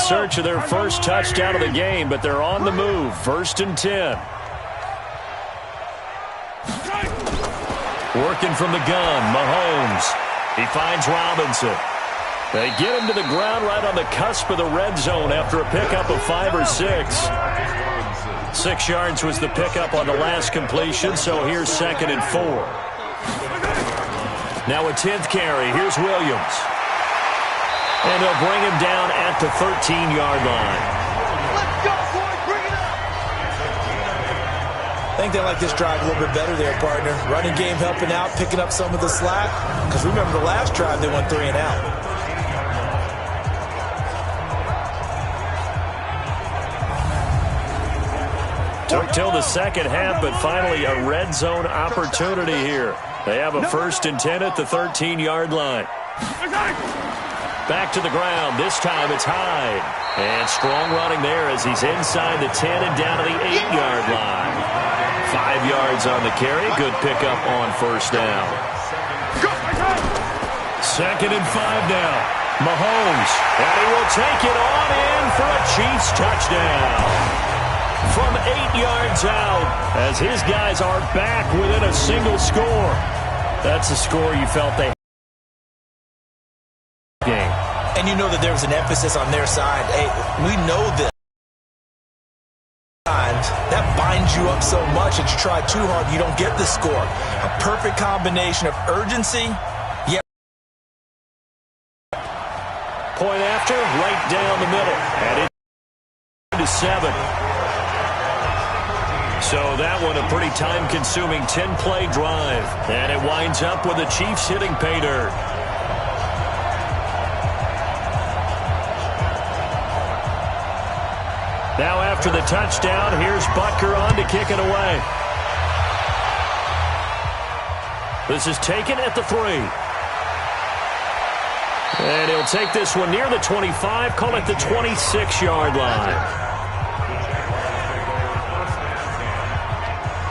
search of their first touchdown of the game, but they're on the move. 1st and 10. Working from the gun, Mahomes. He finds Robinson. They get him to the ground right on the cusp of the red zone after a pickup of 5 or 6. 6 yards was the pickup on the last completion, so here's 2nd and 4. Now a 10th carry. Here's Williams. And they'll bring him down at the 13-yard line. Let's go, boys. Bring it up. I think they like this drive a little bit better there, partner. Running game helping out, picking up some of the slack. Because remember the last drive, they went 3 and out. Took till the second half, but finally a red zone opportunity here. They have a 1st and 10 at the 13-yard line. Back to the ground. This time it's Hyde. And strong running there as he's inside the 10 and down to the 8-yard line. 5 yards on the carry. Good pickup on 1st down. 2nd and 5 now. Mahomes. And he will take it on in for a Chiefs touchdown. From 8 yards out as his guys are back within a single score. That's a score you felt they game. And you know that there was an emphasis on their side. Hey, we know this. That binds you up so much that you try too hard, you don't get the score. A perfect combination of urgency. Yeah. Point after, right down the middle. And into 7. So that one a pretty time-consuming 10-play drive. And it winds up with the Chiefs hitting pay dirt. Now after the touchdown, here's Butker on to kick it away. This is taken at the 3. And he'll take this one near the 25, call it the 26-yard line.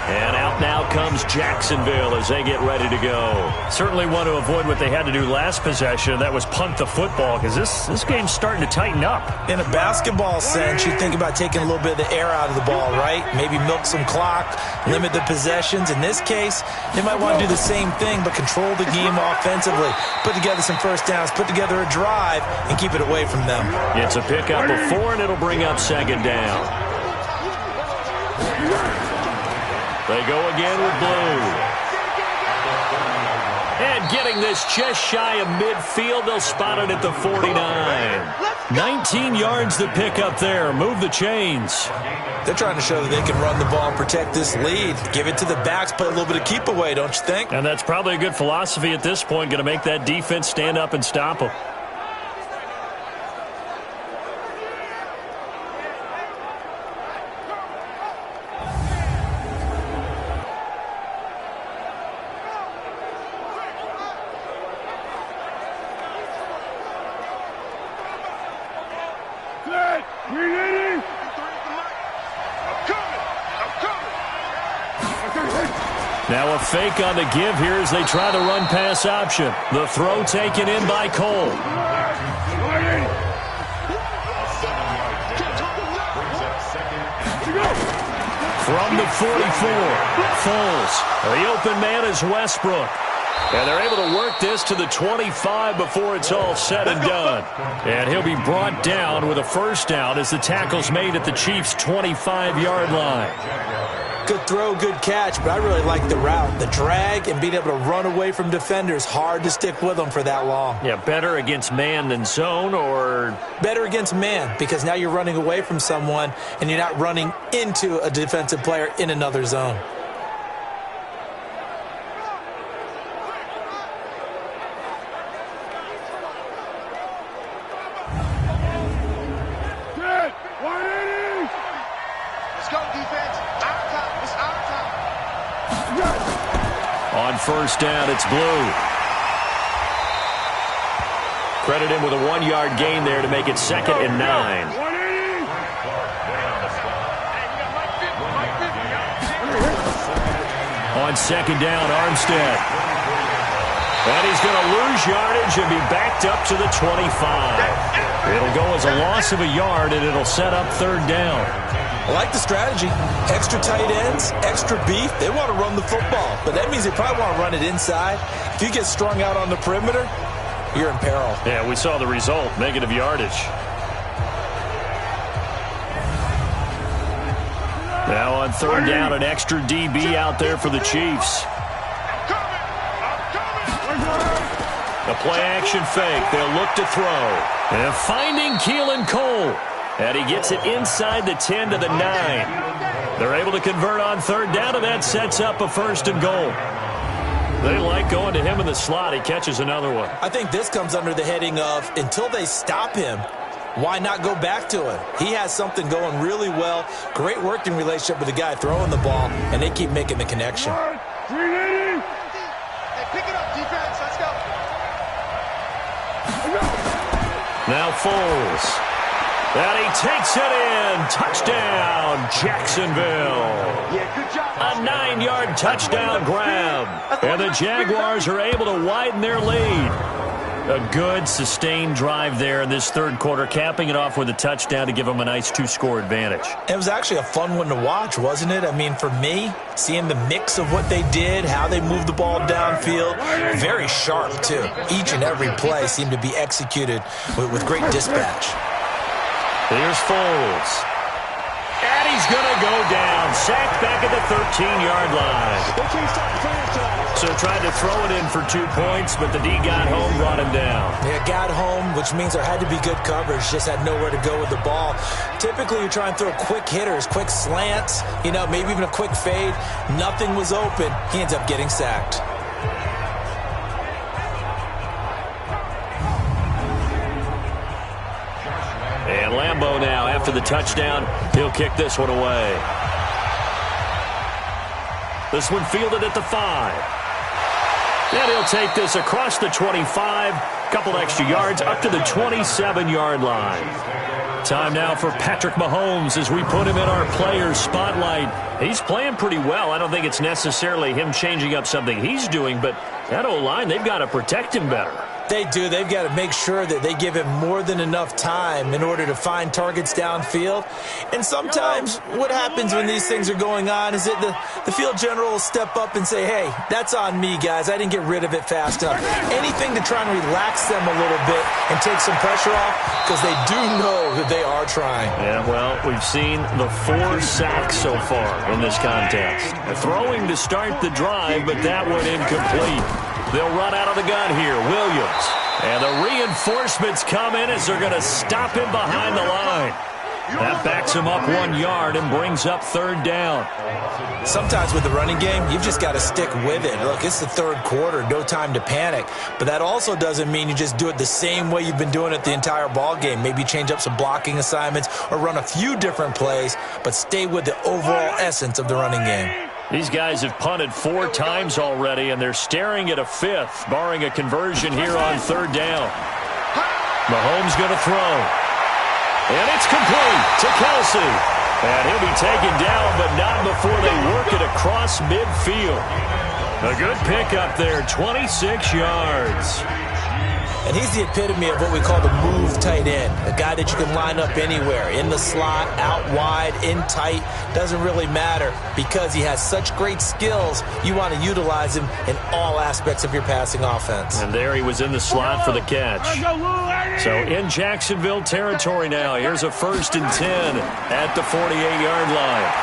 And out now comes Jacksonville as they get ready to go. Certainly want to avoid what they had to do last possession. That was punt the football because this game's starting to tighten up. In a basketball sense, you think about taking a little bit of the air out of the ball, right? Maybe milk some clock, limit the possessions. In this case, they might want to do the same thing but control the game offensively. Put together some first downs, put together a drive, and keep it away from them. It's a pickup of 4, and it'll bring up 2nd down. They go again with Blue. And getting this just shy of midfield, they'll spot it at the 49. 19 yards to pick up there. Move the chains. They're trying to show that they can run the ball and protect this lead. Give it to the backs, play a little bit of keep away, don't you think? And that's probably a good philosophy at this point. Going to make that defense stand up and stop them. Now a fake on the give here as they try the run-pass option. The throw taken in by Cole. From the 44, Foles. The open man is Westbrook. And they're able to work this to the 25 before it's all said and done. And he'll be brought down with a 1st down as the tackle's made at the Chiefs' 25-yard line. Good throw, good catch, but I really like the route. The drag and being able to run away from defenders. Hard to stick with them for that long. Yeah, better against man than zone, or? Better against man, because now you're running away from someone and you're not running into a defensive player in another zone. On 1st down, it's Blue. Credit him with a 1-yard gain there to make it 2nd and 9. On 2nd down, Armstead. And he's going to lose yardage change and be backed up to the 25. It'll go as a loss of a yard, and it'll set up third down. I like the strategy. Extra tight ends, extra beef. They want to run the football, but that means they probably want to run it inside. If you get strung out on the perimeter, you're in peril. Yeah, we saw the result, negative yardage. Now on third down, an extra DB out there for the Chiefs. A play-action fake. They'll look to throw. And finding Keelan Cole. And he gets it inside the 10 to the 9. They're able to convert on third down, and that sets up a first and goal. They like going to him in the slot. He catches another one. I think this comes under the heading of, until they stop him, why not go back to him? He has something going really well. Great working relationship with the guy throwing the ball, and they keep making the connection. Hey, pick it up, defense. Let's go. Now Foles. And he takes it in. Touchdown, Jacksonville. Yeah, good job. A 9-yard touchdown grab. And the Jaguars are able to widen their lead. A good, sustained drive there in this third quarter, capping it off with a touchdown to give them a nice 2-score advantage. It was actually a fun one to watch, wasn't it? I mean, for me, seeing the mix of what they did, how they moved the ball downfield, very sharp, too. Each and every play seemed to be executed with great dispatch. Here's Foles. And he's going to go down. Sacked back at the 13-yard line. So tried to throw it in for 2 points, but the D got home, brought him down. Yeah, got home, which means there had to be good coverage. Just had nowhere to go with the ball. Typically, you try and throw quick hitters, quick slants, maybe even a quick fade. Nothing was open. He ends up getting sacked. And Lambeau now, after the touchdown, he'll kick this one away. This one fielded at the 5. And he'll take this across the 25, couple extra yards, up to the 27-yard line. Time now for Patrick Mahomes as we put him in our players' spotlight. He's playing pretty well. I don't think it's necessarily him changing up something he's doing, but that O-line, they've got to protect him better. They do. They've got to make sure that they give him more than enough time in order to find targets downfield. And sometimes what happens when these things are going on is that the field general will step up and say, hey, that's on me, guys. I didn't get rid of it fast enough. Anything to try and relax them a little bit and take some pressure off, because they do know that they are trying. Yeah, well, we've seen the 4 sacks so far in this contest. Throwing to start the drive, but that one incomplete. They'll run out of the gun here. Williams. And the reinforcements come in as they're going to stop him behind the line. That backs him up 1 yard and brings up third down. Sometimes with the running game, you've just got to stick with it. Look, it's the third quarter, no time to panic. But that also doesn't mean you just do it the same way you've been doing it the entire ball game. Maybe change up some blocking assignments or run a few different plays, but stay with the overall essence of the running game. These guys have punted 4 times already, and they're staring at a 5th, barring a conversion here on third down. Mahomes going to throw. And it's complete to Kelsey. And he'll be taken down, but not before they work it across midfield. A good pickup there, 26 yards. And he's the epitome of what we call the move tight end, a guy that you can line up anywhere, in the slot, out wide, in tight, doesn't really matter because he has such great skills. You want to utilize him in all aspects of your passing offense. And there he was in the slot for the catch. So in Jacksonville territory now, here's a 1st and 10 at the 48-yard line.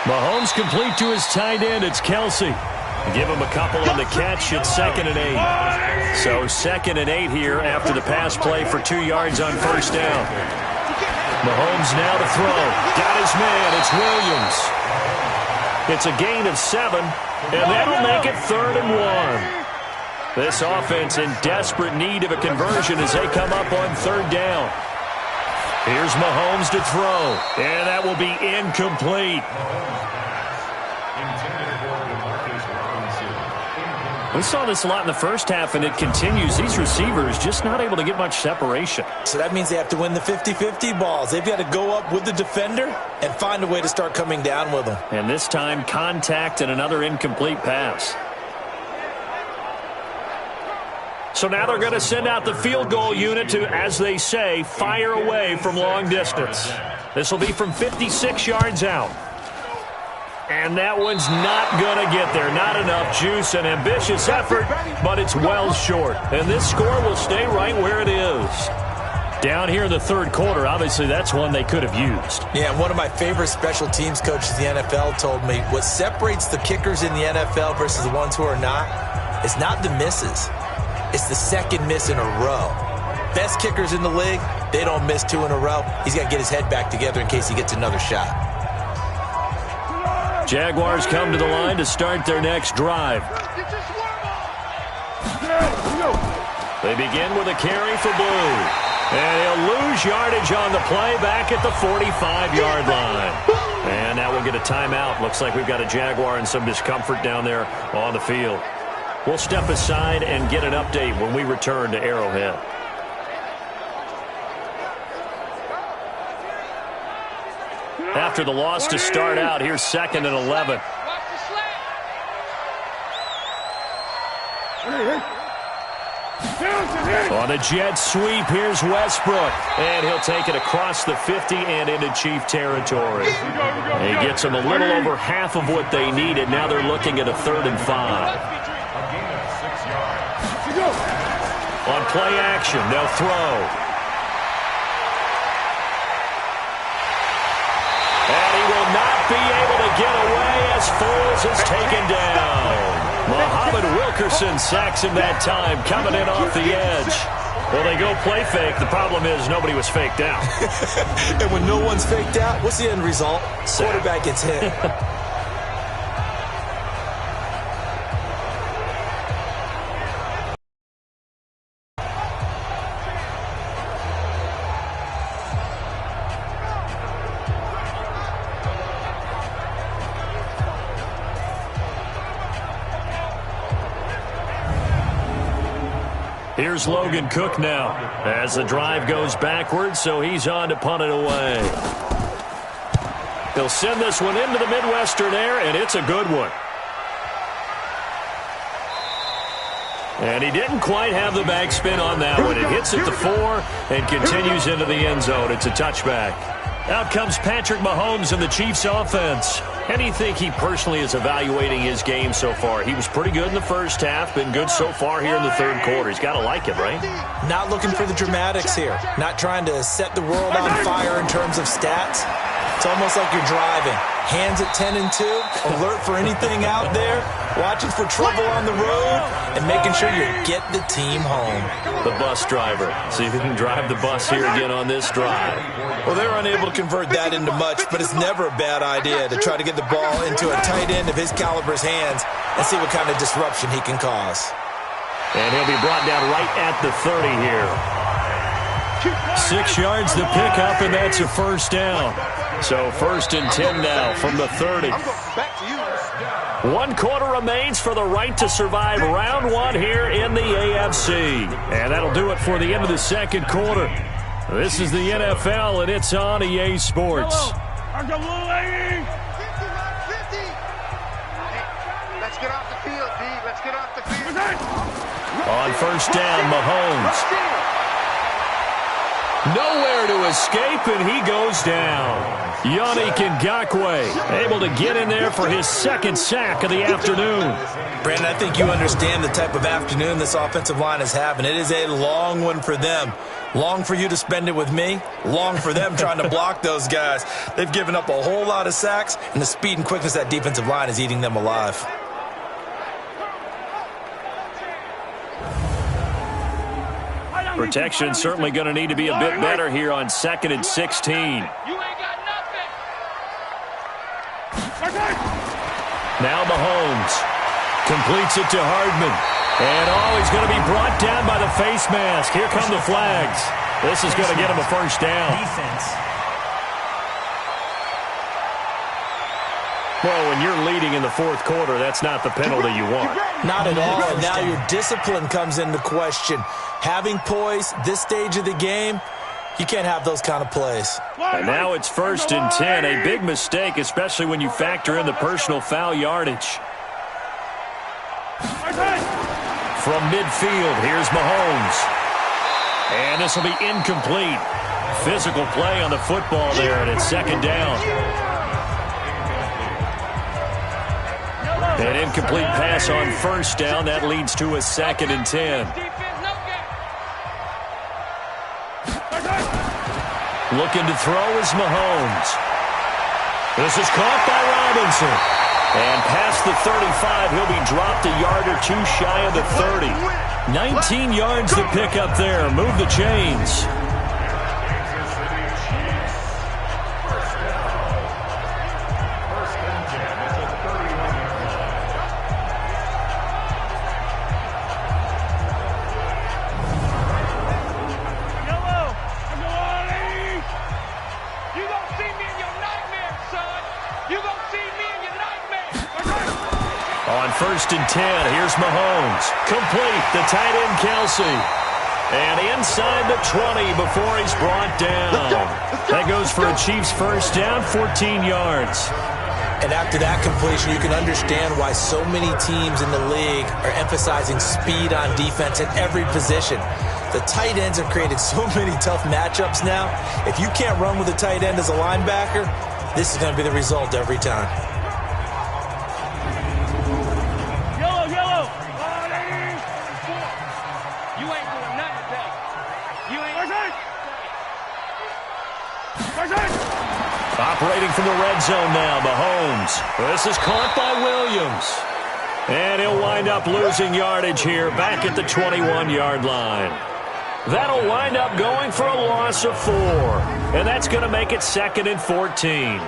Mahomes complete to his tight end. It's Kelsey. Give him a couple on the catch. It's 2nd and 8. So 2nd and 8 here after the pass play for 2 yards on first down. Mahomes now to throw. Got his man. It's Williams. It's a gain of 7, and that'll make it 3rd and 1. This offense in desperate need of a conversion as they come up on third down. Here's Mahomes to throw, and that will be incomplete. We saw this a lot in the first half, and it continues. These receivers just not able to get much separation. So that means they have to win the 50-50 balls. They've got to go up with the defender and find a way to start coming down with them. And this time, contact and another incomplete pass. So now they're going to send out the field goal unit to, as they say, fire away from long distance. This will be from 56 yards out. And that one's not going to get there. Not enough juice, an ambitious effort, but it's well short. And this score will stay right where it is. Down here in the third quarter, obviously that's one they could have used. Yeah, and one of my favorite special teams coaches in the NFL told me what separates the kickers in the NFL versus the ones who are not is not the misses. It's the second miss in a row. Best kickers in the league, they don't miss 2 in a row. He's got to get his head back together in case he gets another shot. Jaguars come to the line to start their next drive. They begin with a carry for Blue. And he'll lose yardage on the play back at the 45-yard line. And now we'll get a timeout. Looks like we've got a Jaguar and some discomfort down there on the field. We'll step aside and get an update when we return to Arrowhead. After the loss to start out, here's 2nd and 11. On the jet sweep, here's Westbrook. And he'll take it across the 50 and into Chief territory. He gets them a little over half of what they needed. Now they're looking at a 3rd and 5. On play action, they'll throw. And he will not be able to get away as Foles is taken down. Muhammad Wilkerson sacks him that time, coming in off the edge. Well, they go play fake. The problem is nobody was faked out. And when no one's faked out, what's the end result? Quarterback gets hit. Here's Logan Cook now as the drive goes backwards, so he's on to punt it away. He'll send this one into the Midwestern air, and it's a good one. And he didn't quite have the backspin on that one. It hits at the 4 and continues into the end zone. It's a touchback. Out comes Patrick Mahomes in the Chiefs offense. How do you think he personally is evaluating his game so far? He was pretty good in the first half, been good so far here in the third quarter. He's got to like it, right? Not looking for the dramatics here. Not trying to set the world on fire in terms of stats. It's almost like you're driving. Hands at 10 and 2, alert for anything out there, watching for trouble on the road, and making sure you get the team home. The bus driver. See if he can drive the bus here again on this drive. Well, they're unable to convert that into much, but it's never a bad idea to try to get the ball into a tight end of his caliber's hands and see what kind of disruption he can cause. And he'll be brought down right at the 30 here. 6 yards the pickup, and that's a first down. So 1st and 10 now from the 30. 1 quarter remains for the right to survive round 1 here in the AFC. And that'll do it for the end of the second quarter. This is the NFL, and it's on EA Sports. Let's get off the field, D. Let's get off the field. On first down, Mahomes. Nowhere to escape, and he goes down. Yannick Ngakoue able to get in there for his 2nd sack of the afternoon. Brandon, I think you understand the type of afternoon this offensive line is having. It is a long one for them. Long for you to spend it with me. Long for them trying to block those guys. They've given up a whole lot of sacks, and the speed and quickness of that defensive line is eating them alive. Protection certainly going to need to be a bit better here on 2nd and 16. You ain't got nothing. Now Mahomes completes it to Hardman. And he's going to be brought down by the face mask. Here come the flags. This is going to get him a first down. Well, when you're leading in the 4th quarter, that's not the penalty you want. Not at all, and now your discipline comes into question. Having poise this stage of the game, you can't have those kind of plays. And now it's 1st and 10, a big mistake, especially when you factor in the personal foul yardage. From midfield, here's Mahomes. And this will be incomplete. Physical play on the football there, and it's second down. An incomplete pass on first down. That leads to a 2nd and 10. Looking to throw is Mahomes. This is caught by Robinson. And past the 35, he'll be dropped a yard or two shy of the 30. 19 yards to pick up there. Move the chains. First and 10. Here's Mahomes. Complete. The tight end, Kelsey. And inside the 20 before he's brought down. That goes for a Chiefs first down, 14 yards. And after that completion, you can understand why so many teams in the league are emphasizing speed on defense at every position. The tight ends have created so many tough matchups now. If you can't run with a tight end as a linebacker, this is going to be the result every time. Operating from the red zone now, Mahomes. This is caught by Williams. And he'll wind up losing yardage here back at the 21-yard line. That'll wind up going for a loss of 4. And that's going to make it 2nd and 14.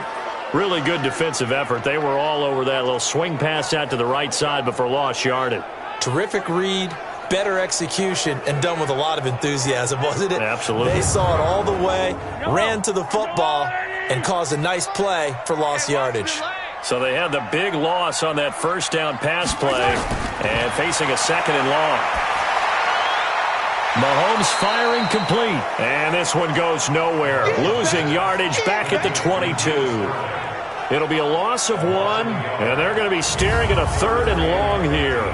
Really good defensive effort. They were all over that little swing pass out to the right side before lost yardage. Terrific read, better execution, and done with a lot of enthusiasm, wasn't it? Absolutely. They saw it all the way, ran to the football, and caused a nice play for lost yardage. So they had the big loss on that first down pass play and facing a 2nd and long. Mahomes firing complete. And this one goes nowhere. Losing yardage back at the 22. It'll be a loss of 1, and they're going to be staring at a 3rd and long here.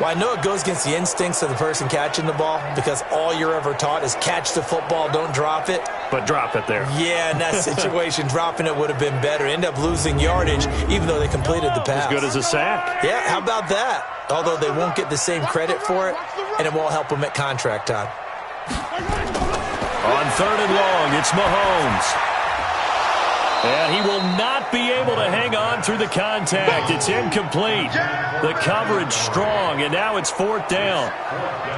Well, I know it goes against the instincts of the person catching the ball because all you're ever taught is catch the football, don't drop it. But drop it there. Yeah, in that situation, dropping it would have been better. End up losing yardage even though they completed the pass. As good as a sack. Yeah, how about that? Although they won't get the same credit for it, and it won't help them at contract time. On 3rd and long, it's Mahomes. And he will not be able to hang on through the contact. It's incomplete. The coverage strong, and now it's 4th down.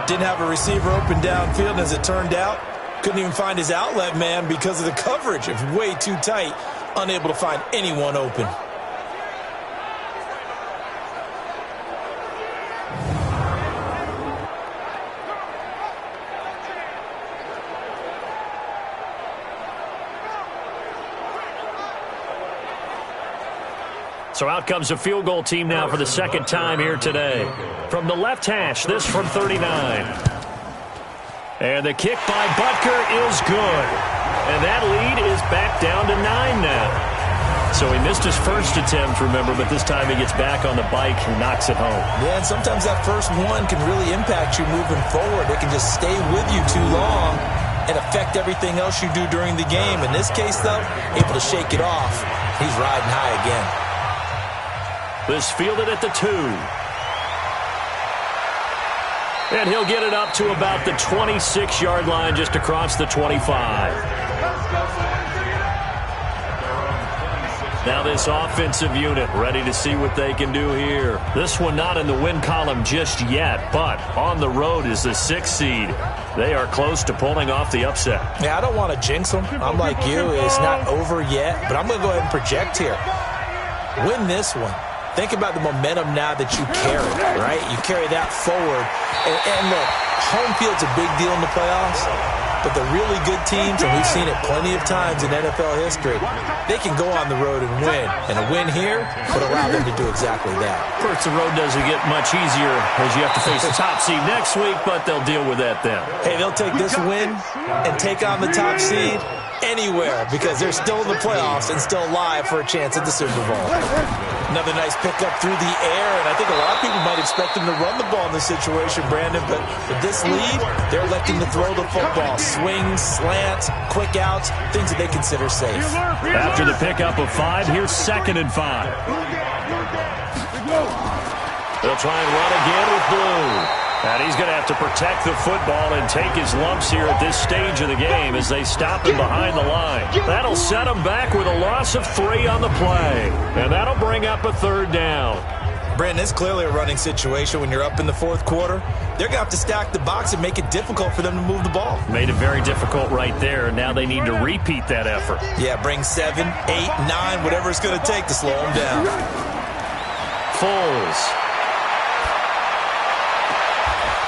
Didn't have a receiver open downfield, as it turned out. Couldn't even find his outlet man because of the coverage. It was way too tight. Unable to find anyone open. So out comes a field goal team now for the 2nd time here today. From the left hash, this from 39. And the kick by Butker is good. And that lead is back down to 9 now. So he missed his first attempt, remember, but this time he gets back on the bike and knocks it home. Yeah, and sometimes that first one can really impact you moving forward. It can just stay with you too long and affect everything else you do during the game. In this case, though, able to shake it off. He's riding high again. This fielded at the 2. And he'll get it up to about the 26-yard line just across the 25. Now this offensive unit ready to see what they can do here. This one not in the win column just yet, but on the road is the 6th seed. They are close to pulling off the upset. Yeah, I don't want to jinx them. I'm like you. It's not over yet, but I'm going to go ahead and project here. Win this one. Think about the momentum now that you carry, right? You carry that forward. And look, home field's a big deal in the playoffs, but the really good teams, and we've seen it plenty of times in NFL history, they can go on the road and win. And a win here would allow them to do exactly that. First, the road doesn't get much easier as you have to face the top seed next week, but they'll deal with that then. Hey, they'll take this win and take on the top seed, anywhere because they're still in the playoffs and still alive for a chance at the Super Bowl. Another nice pickup through the air, and I think a lot of people might expect them to run the ball in this situation, Brandon, but with this lead, they're electing to throw the football. Swings, slants, quick outs, things that they consider safe. After the pickup of 5, here's 2nd and 5. They'll try and run again with Blue. And he's going to have to protect the football and take his lumps here at this stage of the game as they stop him behind the line. That'll set him back with a loss of 3 on the play. And that'll bring up a 3rd down. Brandon, it's clearly a running situation when you're up in the 4th quarter. They're going to have to stack the box and make it difficult for them to move the ball. Made it very difficult right there. Now they need to repeat that effort. Yeah, bring 7, 8, 9, whatever it's going to take to slow them down. Foles.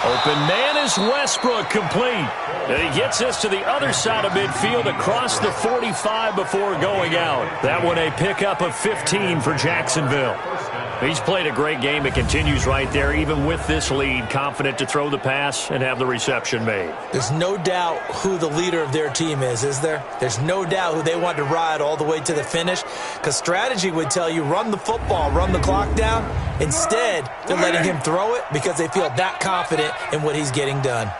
Open man is Westbrook, complete. And he gets us to the other side of midfield across the 45 before going out. That one a pickup of 15 for Jacksonville. He's played a great game. It continues right there, even with this lead, confident to throw the pass and have the reception made. There's no doubt who the leader of their team is there? There's no doubt who they want to ride all the way to the finish, because strategy would tell you run the football, run the clock down. Instead, they're letting him throw it because they feel that confident in what he's getting done.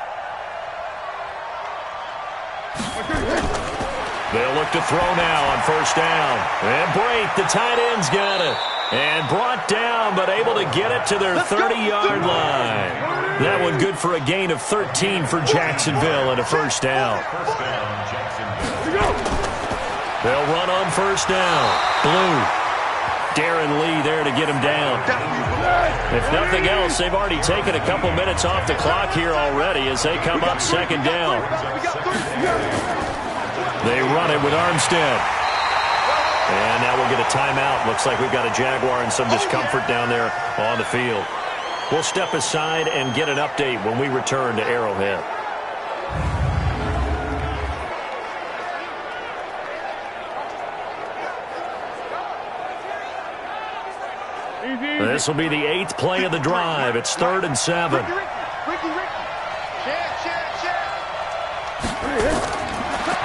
They'll look to throw now on 1st down. And Brate, the tight end's got it. And brought down, but able to get it to their 30-yard line. That one good for a gain of 13 for Jacksonville and a 1st down. They'll run on 1st down. Blue. Darren Lee there to get him down. If nothing else, they've already taken a couple minutes off the clock here already as they come up 2nd down. They run it with Armstead. And now we'll get a timeout. Looks like we've got a Jaguar and some discomfort down there on the field. We'll step aside and get an update when we return to Arrowhead. This will be the 8th play of the drive. It's 3rd and 7.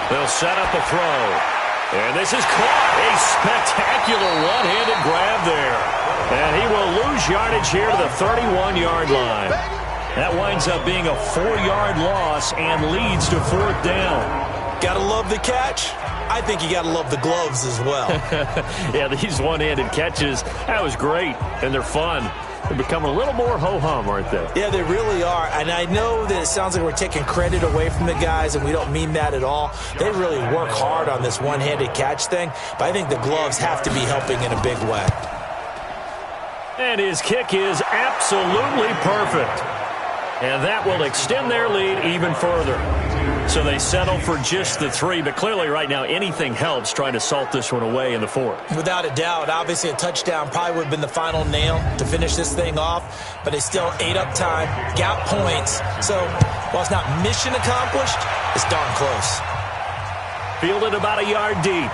They'll set up a throw. And this is caught. A spectacular one-handed grab there. And he will lose yardage here to the 31-yard line. That winds up being a 4-yard loss and leads to 4th down. Gotta love the catch. I think you gotta love the gloves as well. Yeah, these one-handed catches, that was great. And they're fun. They become a little more ho-hum, aren't they? Yeah, they really are. And I know that it sounds like we're taking credit away from the guys, and we don't mean that at all. They really work hard on this one-handed catch thing, but I think the gloves have to be helping in a big way. And his kick is absolutely perfect. And that will extend their lead even further. So they settle for just the 3, but clearly right now anything helps trying to salt this one away in the 4th. Without a doubt, obviously a touchdown probably would have been the final nail to finish this thing off, but they still ate up time, got points. So while it's not mission accomplished, it's darn close. Fielded about a yard deep.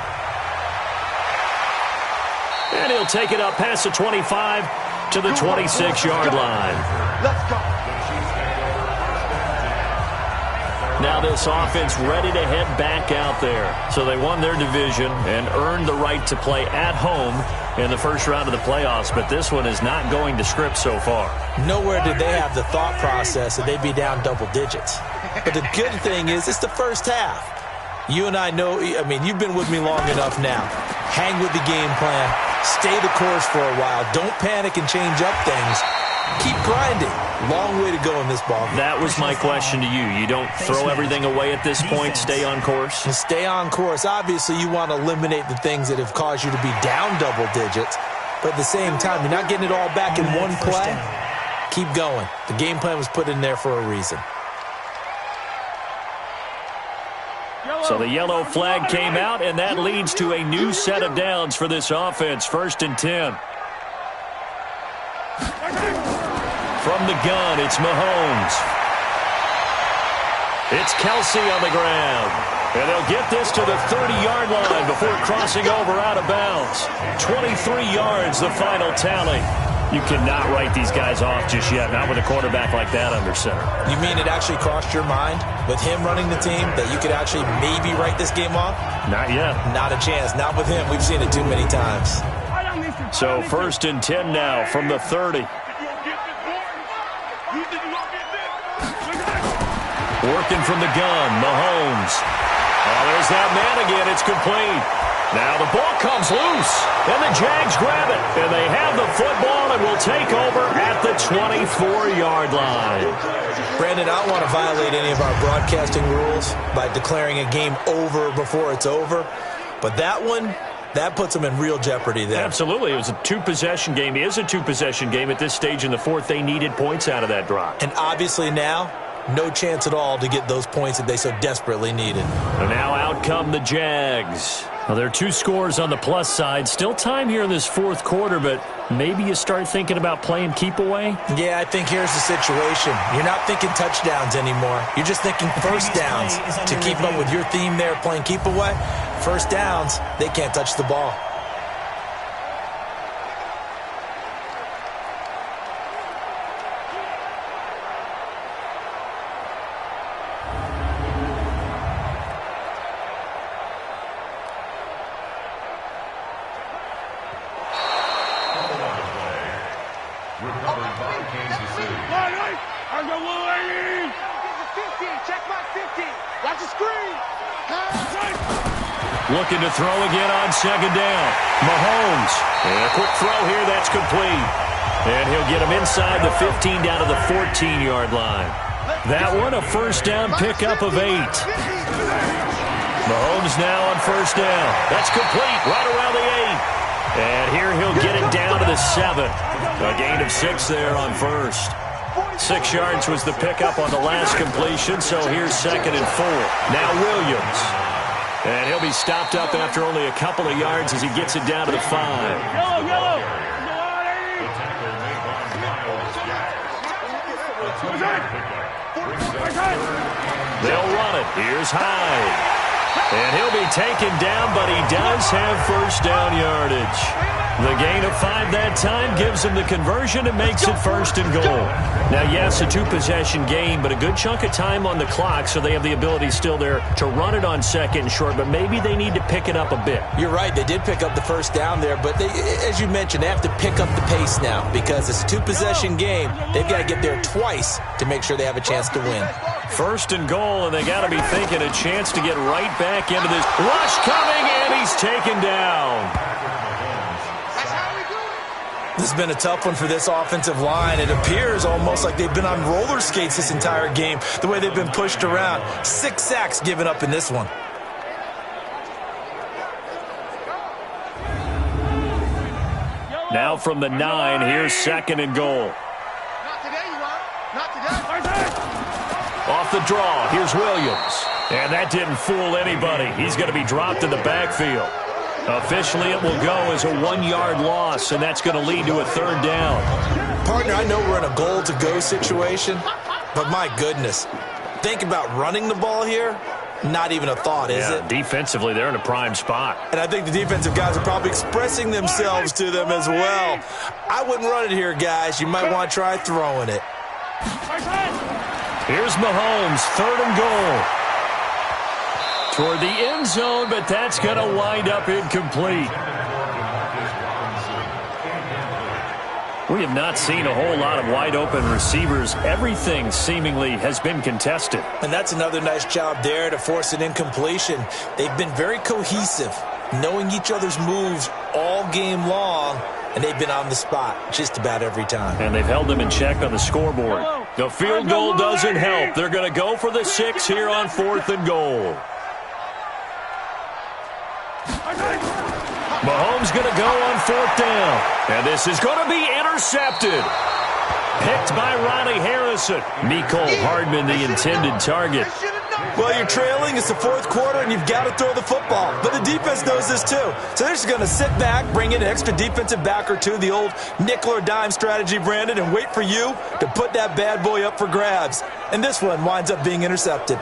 And he'll take it up past the 25 to the 26-yard line. Let's go. Now this offense ready to head back out there. So they won their division and earned the right to play at home in the first round of the playoffs, but this one is not going to script so far. Nowhere did they have the thought process that they'd be down double digits. But the good thing is it's the first half. You and I know, I mean, you've been with me long enough now. Hang with the game plan. Stay the course for a while. Don't panic and change up things. Keep grinding. Long way to go in this ball game. That was my question to you. You don't throw everything away at this point, stay on course? And stay on course. Obviously, you want to eliminate the things that have caused you to be down double digits. But at the same time, you're not getting it all back in one play. Keep going. The game plan was put in there for a reason. So the yellow flag came out, and that leads to a new set of downs for this offense. 1st and 10. From the gun, it's Mahomes. It's Kelsey on the ground. And they'll get this to the 30-yard line before crossing over out of bounds. 23 yards, the final tally. You cannot write these guys off just yet, not with a quarterback like that under center. You mean it actually crossed your mind with him running the team that you could actually maybe write this game off? Not yet. Not a chance. Not with him. We've seen it too many times. So 1st and 10 now from the 30. Working from the gun, Mahomes. Oh, there's that man again. It's complete. Now the ball comes loose, and the Jags grab it. And they have the football and will take over at the 24-yard line. Brandon, I don't want to violate any of our broadcasting rules by declaring a game over before it's over. But that one, that puts them in real jeopardy there. Absolutely. It was a two-possession game. It is a two-possession game at this stage in the fourth. They needed points out of that drive. And obviously now, no chance at all to get those points that they so desperately needed. And now out come the Jags. Well, there are 2 scores on the plus side. Still time here in this fourth quarter, but maybe you start thinking about playing keep away? Yeah, I think here's the situation. You're not thinking touchdowns anymore. You're just thinking first downs. To keep up with your theme there, playing keep away, first downs, they can't touch the ball. Looking to throw again on 2nd down. Mahomes. And a quick throw here. That's complete. And he'll get him inside the 15 down to the 14-yard line. That one a first down pickup of 8. Mahomes now on 1st down. That's complete right around the 8. And here he'll get it down to the 7. A gain of 6 there on 1st. 6 yards was the pickup on the last completion, so here's 2nd and 4. Now Williams. And he'll be stopped up after only a couple of yards as he gets it down to the 5. Yellow. They'll run it. Here's Hyde. And he'll be taken down, but he does have first down yardage. The gain of 5 that time gives him the conversion and makes it 1st and goal. Now, yes, a two-possession game, but a good chunk of time on the clock, so they have the ability still there to run it on 2nd and short, but maybe they need to pick it up a bit. You're right. They did pick up the first down there, but they, as you mentioned, they have to pick up the pace now because it's a two-possession game. They've got to get there twice to make sure they have a chance to win. 1st and goal, and they got to be thinking a chance to get right back into this. Rush coming, and he's taken down. This has been a tough one for this offensive line. It appears almost like they've been on roller skates this entire game, the way they've been pushed around. 6 sacks given up in this one. Now from the 9, here's 2nd and goal. Not today, you are. Not today. Off the draw, here's Williams. And that didn't fool anybody. He's going to be dropped in the backfield. Officially, it will go as a 1-yard loss, and that's going to lead to a 3rd down. Partner, I know we're in a goal-to-go situation, but my goodness, think about running the ball here. Not even a thought, is it? Defensively, they're in a prime spot. And I think the defensive guys are probably expressing themselves to them as well. I wouldn't run it here, guys. You might want to try throwing it. Here's Mahomes, 3rd and goal. Toward the end zone, but that's going to wind up incomplete. We have not seen a whole lot of wide-open receivers. Everything seemingly has been contested. And that's another nice job there to force an incompletion. They've been very cohesive, knowing each other's moves all game long, and they've been on the spot just about every time. And they've held them in check on the scoreboard. The field goal doesn't help. They're going to go for the 6 here on 4th and goal. Mahomes going to go on 4th down. And this is going to be intercepted. Picked by Ronnie Harrison. Mecole Hardman, the intended target. Well, you're trailing. It's the 4th quarter, and you've got to throw the football. But the defense knows this, too. So they're just going to sit back, bring in an extra defensive back or two, the old nickel or dime strategy, Brandon, and wait for you to put that bad boy up for grabs. And this one winds up being intercepted.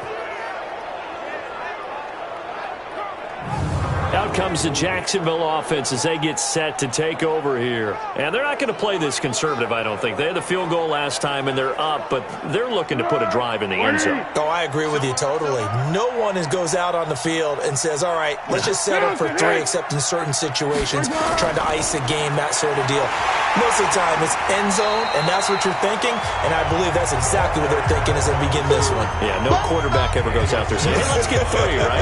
Out comes the Jacksonville offense as they get set to take over here. And they're not going to play this conservative, I don't think. They had the field goal last time, and they're up, but they're looking to put a drive in the end zone. Oh, I agree with you totally. No one goes out on the field and says, all right, let's just settle for 3, except in certain situations, trying to ice a game, that sort of deal. Most of the time, it's end zone, and that's what you're thinking, and I believe that's exactly what they're thinking as they begin this one. Yeah, no quarterback ever goes out there saying, hey, let's get 3, right?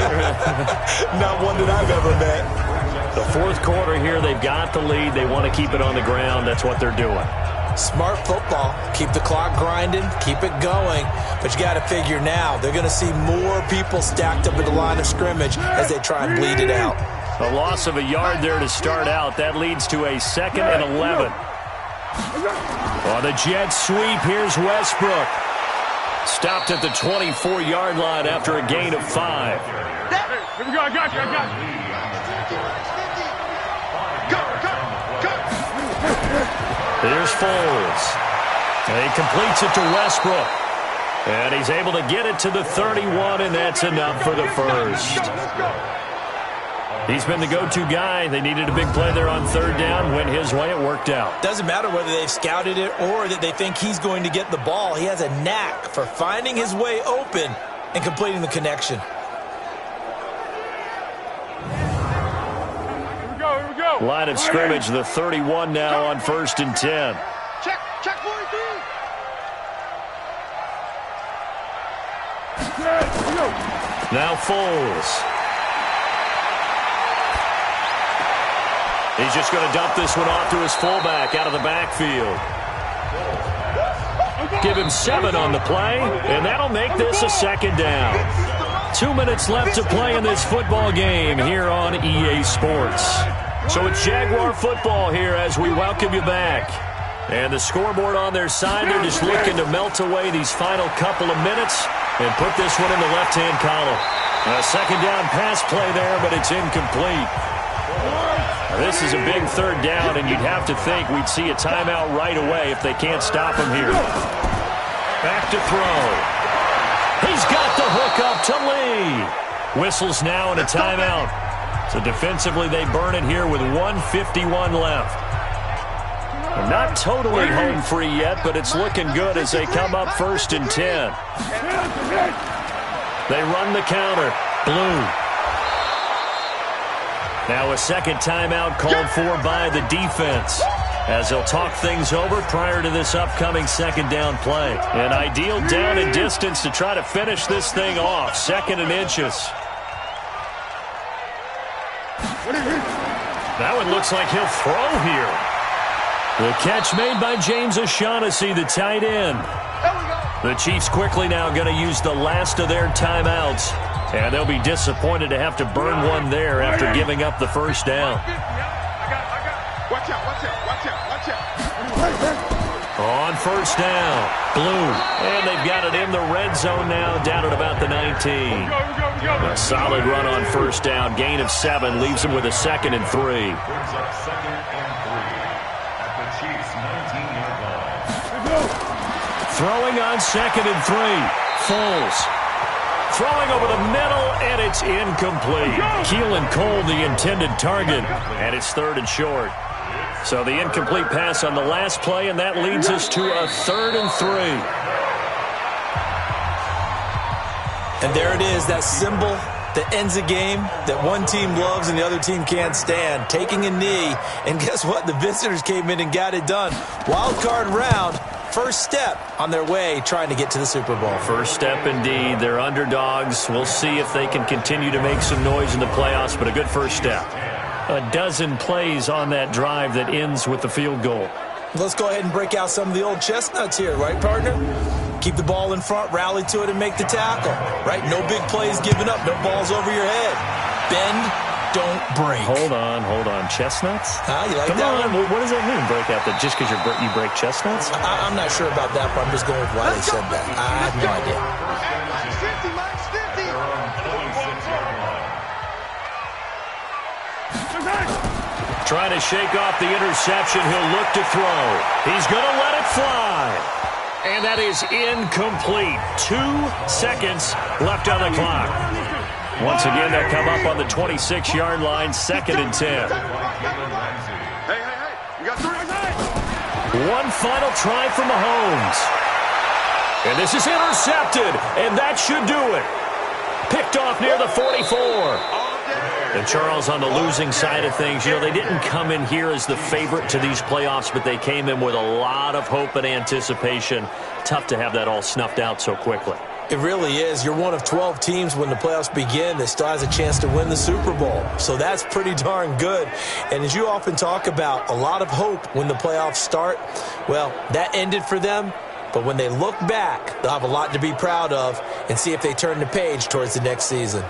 Not one that I've ever met. The fourth quarter here, they've got the lead. They want to keep it on the ground. That's what they're doing. Smart football. Keep the clock grinding. Keep it going. But you got to figure now, they're going to see more people stacked up at the line of scrimmage as they try and bleed it out. A loss of a yard there to start out. That leads to a 2nd and 11. On the jet sweep, here's Westbrook. Stopped at the 24-yard line after a gain of 5. Here we go, I got you. Here's Foles. And he completes it to Westbrook. And he's able to get it to the 31, and that's enough for the first. He's been the go-to guy. They needed a big play there on 3rd down. Went his way. It worked out. Doesn't matter whether they've scouted it or that they think he's going to get the ball. He has a knack for finding his way open and completing the connection. Here we go. Line of scrimmage, the 31 now on 1st and 10. Check 43. Now Foles. He's just going to dump this one off to his fullback out of the backfield. Give him 7 on the play, and that'll make this a 2nd down. 2 minutes left to play in this football game here on EA Sports. So it's Jaguar football here as we welcome you back. And the scoreboard on their side, they're just looking to melt away these final couple of minutes and put this one in the left-hand column. A 2nd down pass play there, but it's incomplete. This is a big 3rd down, and you'd have to think we'd see a timeout right away if they can't stop him here. Back to throw. He's got the hook up to Lee. Whistles now and a timeout. So defensively, they burn it here with 1:51 left. Well, not totally home free yet, but it's looking good as they come up 1st and 10. They run the counter. Blue. Now a 2nd timeout called for by the defense as they'll talk things over prior to this upcoming 2nd down play. An ideal down and distance to try to finish this thing off. 2nd and inches. That one looks like he'll throw here. The catch made by James O'Shaughnessy, the tight end. The Chiefs quickly now going to use the last of their timeouts. And they'll be disappointed to have to burn one there after giving up the 1st down. Watch out. On 1st down, Blue. And they've got it in the red zone now, down at about the 19. A solid run on 1st down. Gain of 7 leaves them with a 2nd and 3. Brings up 2nd and 3 at the Chiefs' 19-yard line. Throwing on 2nd and 3. Foles. Throwing over the middle, and it's incomplete. Keelan Cole, the intended target, and it's 3rd and short. So the incomplete pass on the last play, and that leads us to a 3rd and 3. And there it is, that symbol that ends a game that one team loves and the other team can't stand. Taking a knee, and guess what? The visitors came in and got it done. Wild card round. First step on their way trying to get to the Super Bowl. First step indeed. They're underdogs. We'll see if they can continue to make some noise in the playoffs, but a good first step. A dozen plays on that drive that ends with the field goal. Let's go ahead and break out some of the old chestnuts here, right, partner? Keep the ball in front, rally to it, and make the tackle, right? No big plays given up, no balls over your head. Bend, don't break. Hold on. Chestnuts? You like Come that on. one? What does that mean, break out? That just because you break chestnuts? I'm not sure about that, but I'm just going with why they said that. I have no idea. Max 50. They're on 26-yard line. Trying to shake off the interception. He'll look to throw. He's going to let it fly. And that is incomplete. 2 seconds left on the clock. Once again, they'll come up on the 26-yard line, 2nd and 10. Hey, you got 3 on 9. One final try for Mahomes. And this is intercepted, and that should do it. Picked off near the 44. And Charles, on the losing side of things, you know, they didn't come in here as the favorite to these playoffs, but they came in with a lot of hope and anticipation. Tough to have that all snuffed out so quickly. It really is. You're one of 12 teams when the playoffs begin that still has a chance to win the Super Bowl. So that's pretty darn good. And as you often talk about, a lot of hope when the playoffs start. Well, that ended for them. But when they look back, they'll have a lot to be proud of and see if they turn the page towards the next season.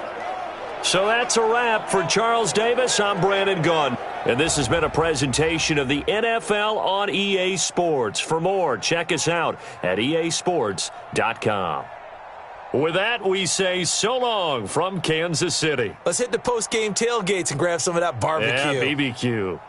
So that's a wrap for Charles Davis. I'm Brandon Gunn. And this has been a presentation of the NFL on EA Sports. For more, check us out at easports.com. With that, we say so long from Kansas City. Let's hit the post-game tailgates and grab some of that barbecue. Yeah, BBQ.